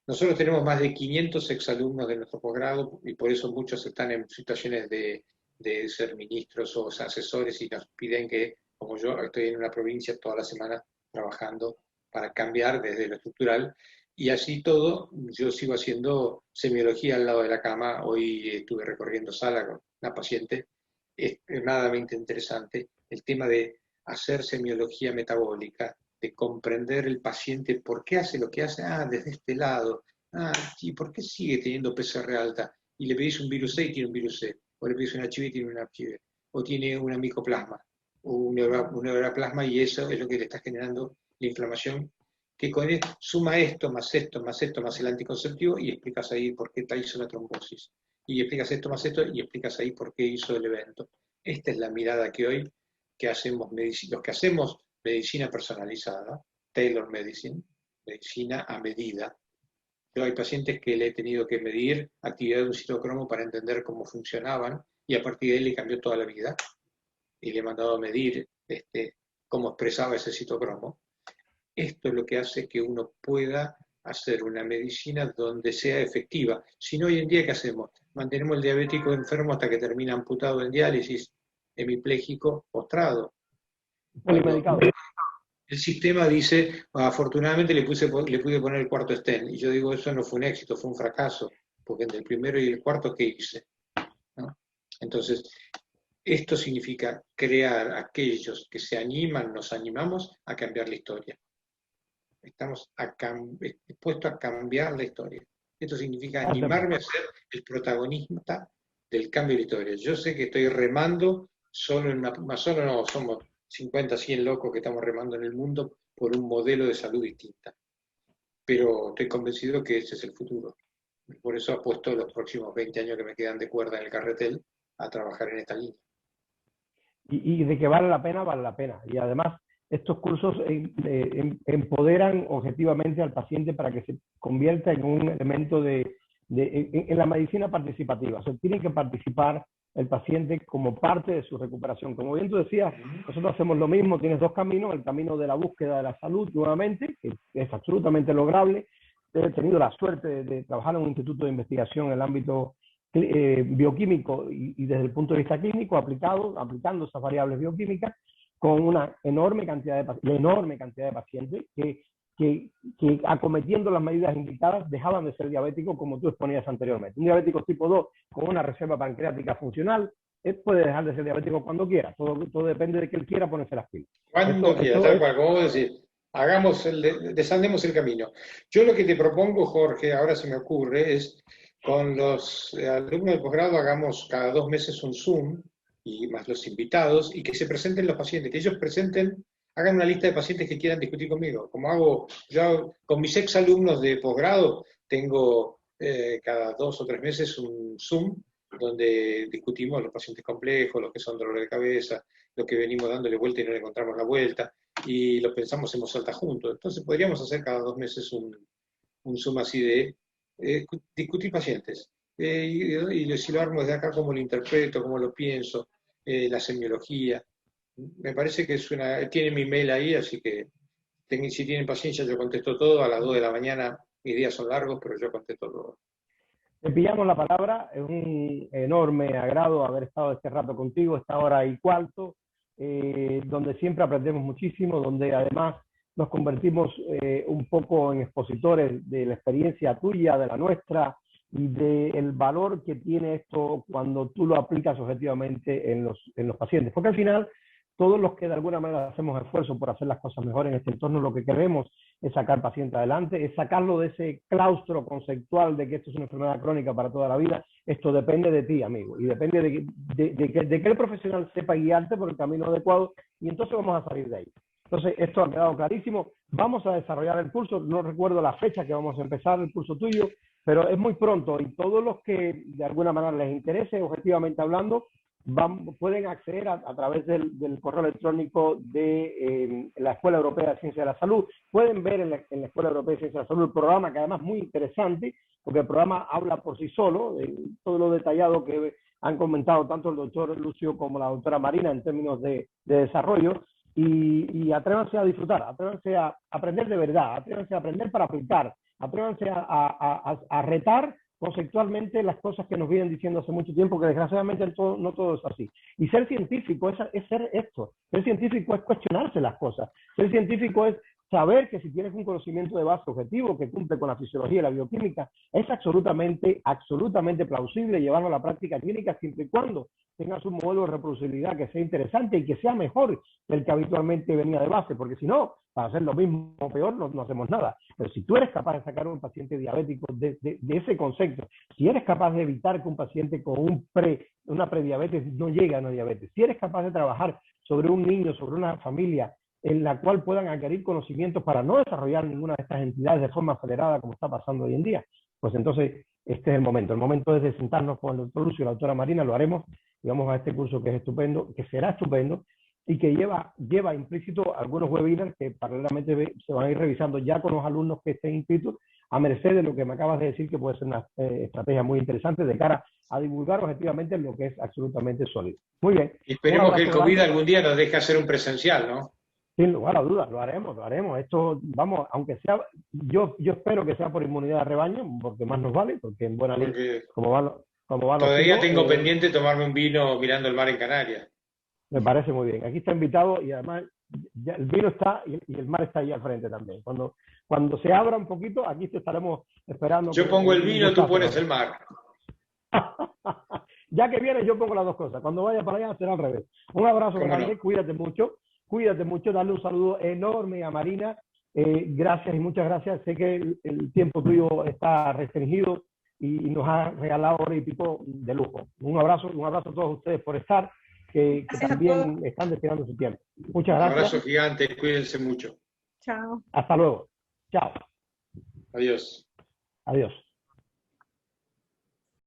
Nosotros tenemos más de 500 exalumnos de nuestro posgrado y por eso muchos están en situaciones de ser ministros o asesores y nos piden que, como yo estoy en una provincia toda la semana trabajando para cambiar desde lo estructural y así todo, yo sigo haciendo semiología al lado de la cama. Hoy estuve recorriendo sala con una paciente extremadamente interesante, el tema de hacer semiología metabólica, de comprender el paciente, por qué hace lo que hace, desde este lado, ¿y por qué sigue teniendo PCR alta? Y le pedís un virus C y tiene un virus C, o le pedís un HIV y tiene un HIV, o tiene una micoplasma, o un neuroplasma, y eso es lo que le está generando la inflamación, que con él suma esto, más esto, más esto, más el anticonceptivo, y explicas ahí por qué hizo la trombosis. Y explicas esto más esto, y explicas ahí por qué hizo el evento. Esta es la mirada que hoy que hacemos los que hacemos medicina personalizada, tailor medicine, medicina a medida. Yo hay pacientes que le he tenido que medir actividad de un citocromo para entender cómo funcionaban, y a partir de ahí le cambió toda la vida. Y le he mandado a medir cómo expresaba ese citocromo. Esto es lo que hace que uno pueda hacer una medicina donde sea efectiva. Si no, hoy en día, ¿qué hacemos? Mantenemos el diabético enfermo hasta que termina amputado en diálisis, hemipléjico, postrado. Polimedicado. El sistema dice, afortunadamente le pude poner el cuarto stent. Y yo digo, eso no fue un éxito, fue un fracaso. Porque entre el primero y el cuarto, ¿qué hice? ¿No? Entonces, esto significa crear aquellos que se animan, nos animamos a cambiar la historia. Estamos dispuestos a cambiar la historia. Esto significa animarme a ser el protagonista del cambio de la historia. Yo sé que estoy remando solo no, somos 50, 100 locos que estamos remando en el mundo por un modelo de salud distinta. Pero estoy convencido que ese es el futuro. Por eso apuesto los próximos 20 años que me quedan de cuerda en el carretel a trabajar en esta línea. Y de que vale la pena, vale la pena. Y además, estos cursos empoderan objetivamente al paciente para que se convierta en un elemento en la medicina participativa. O sea, tiene que participar el paciente como parte de su recuperación. Como bien tú decías, nosotros hacemos lo mismo, tienes dos caminos, el camino de la búsqueda de la salud nuevamente, que es absolutamente lograble. He tenido la suerte de trabajar en un instituto de investigación en el ámbito bioquímico y desde el punto de vista clínico, aplicando esas variables bioquímicas, con una enorme cantidad de pacientes que acometiendo las medidas indicadas dejaban de ser diabéticos, como tú exponías anteriormente. Un diabético tipo 2 con una reserva pancreática funcional puede dejar de ser diabético cuando quiera. Todo depende de que él quiera ponerse las pilas. Cuando quiera, tal cual, como vos decís. Desandemos el camino. Yo lo que te propongo, Jorge, ahora se me ocurre, es con los alumnos del posgrado hagamos cada 2 meses un Zoom, y más los invitados, y que se presenten los pacientes, que ellos hagan una lista de pacientes que quieran discutir conmigo. Como hago yo con mis exalumnos de posgrado, tengo cada 2 o 3 meses un Zoom donde discutimos los pacientes complejos, los que son dolores de cabeza, los que venimos dándole vuelta y no le encontramos la vuelta, y lo pensamos en voz alta juntos. Entonces podríamos hacer cada 2 meses un Zoom así de discutir pacientes. Y si lo armo desde acá, cómo lo interpreto, cómo lo pienso, la semiología. Me parece que tiene mi mail ahí, así que si tienen paciencia yo contesto todo. A las 2 de la mañana, mis días son largos, pero yo contesto todo. Te pillamos la palabra, es un enorme agrado haber estado este rato contigo, esta hora y cuarto, donde siempre aprendemos muchísimo, donde además nos convertimos un poco en expositores de la experiencia tuya, de la nuestra, y del valor que tiene esto cuando tú lo aplicas objetivamente en los pacientes. Porque al final, todos los que de alguna manera hacemos esfuerzo por hacer las cosas mejor en este entorno, lo que queremos es sacar al paciente adelante, es sacarlo de ese claustro conceptual de que esto es una enfermedad crónica para toda la vida. Esto depende de ti, amigo, y depende de que el profesional sepa guiarte por el camino adecuado, y entonces vamos a salir de ahí. Entonces, esto ha quedado clarísimo. Vamos a desarrollar el curso. No recuerdo la fecha que vamos a empezar el curso tuyo, pero es muy pronto, y todos los que de alguna manera les interese, objetivamente hablando, pueden acceder a través del correo electrónico de la Escuela Europea de Ciencia de la Salud. Pueden ver en la Escuela Europea de Ciencia de la Salud el programa, que además es muy interesante, porque el programa habla por sí solo, de todo lo detallado que han comentado tanto el doctor Lucio como la doctora Marina en términos de desarrollo. Y atrévanse a disfrutar, atrévanse a aprender de verdad, atrévanse a aprender para aplicar, atrévanse a retar conceptualmente las cosas que nos vienen diciendo hace mucho tiempo, que desgraciadamente no todo es así. Y ser científico es ser esto. Ser científico es cuestionarse las cosas. Ser científico es saber que si tienes un conocimiento de base objetivo que cumple con la fisiología y la bioquímica, es absolutamente plausible llevarlo a la práctica clínica siempre y cuando tengas un modelo de reproducibilidad que sea interesante y que sea mejor que el que habitualmente venía de base, porque si no, para hacer lo mismo o peor, no hacemos nada. Pero si tú eres capaz de sacar a un paciente diabético de ese concepto, si eres capaz de evitar que un paciente con una prediabetes no llegue a una diabetes, si eres capaz de trabajar sobre un niño, sobre una familia, en la cual puedan adquirir conocimientos para no desarrollar ninguna de estas entidades de forma acelerada como está pasando hoy en día, pues entonces este es el momento. El momento es de sentarnos con el doctor Lucio y la doctora Marina, lo haremos, y vamos a este curso que es estupendo, que será estupendo, y que lleva implícito algunos webinars que paralelamente se van a ir revisando ya con los alumnos que estén inscritos, a merced de lo que me acabas de decir, que puede ser una estrategia muy interesante de cara a divulgar objetivamente lo que es absolutamente sólido. Muy bien. Y esperemos que el COVID algún día nos deje hacer un presencial, ¿no? Sin lugar a dudas, lo haremos. Esto, vamos, aunque sea, yo espero que sea por inmunidad de rebaño, porque más nos vale, porque en buena ley, como va todavía tengo pendiente tomarme un vino mirando el mar en Canarias. Me parece muy bien. Aquí está invitado y además ya el vino está y el mar está ahí al frente también. Cuando se abra un poquito, aquí te estaremos esperando. Yo pongo el vino, tú pones el mar. Ya que vienes, yo pongo las dos cosas. Cuando vaya para allá será al revés. Un abrazo grande, cuídate mucho, darle un saludo enorme a Marina. Gracias y muchas gracias. Sé que el tiempo tuyo está restringido y nos ha regalado hora y pico de lujo. Un abrazo a todos ustedes por estar, que también están destinando su tiempo. Muchas gracias. Un abrazo gigante, cuídense mucho. Chao. Hasta luego. Chao. Adiós. Adiós.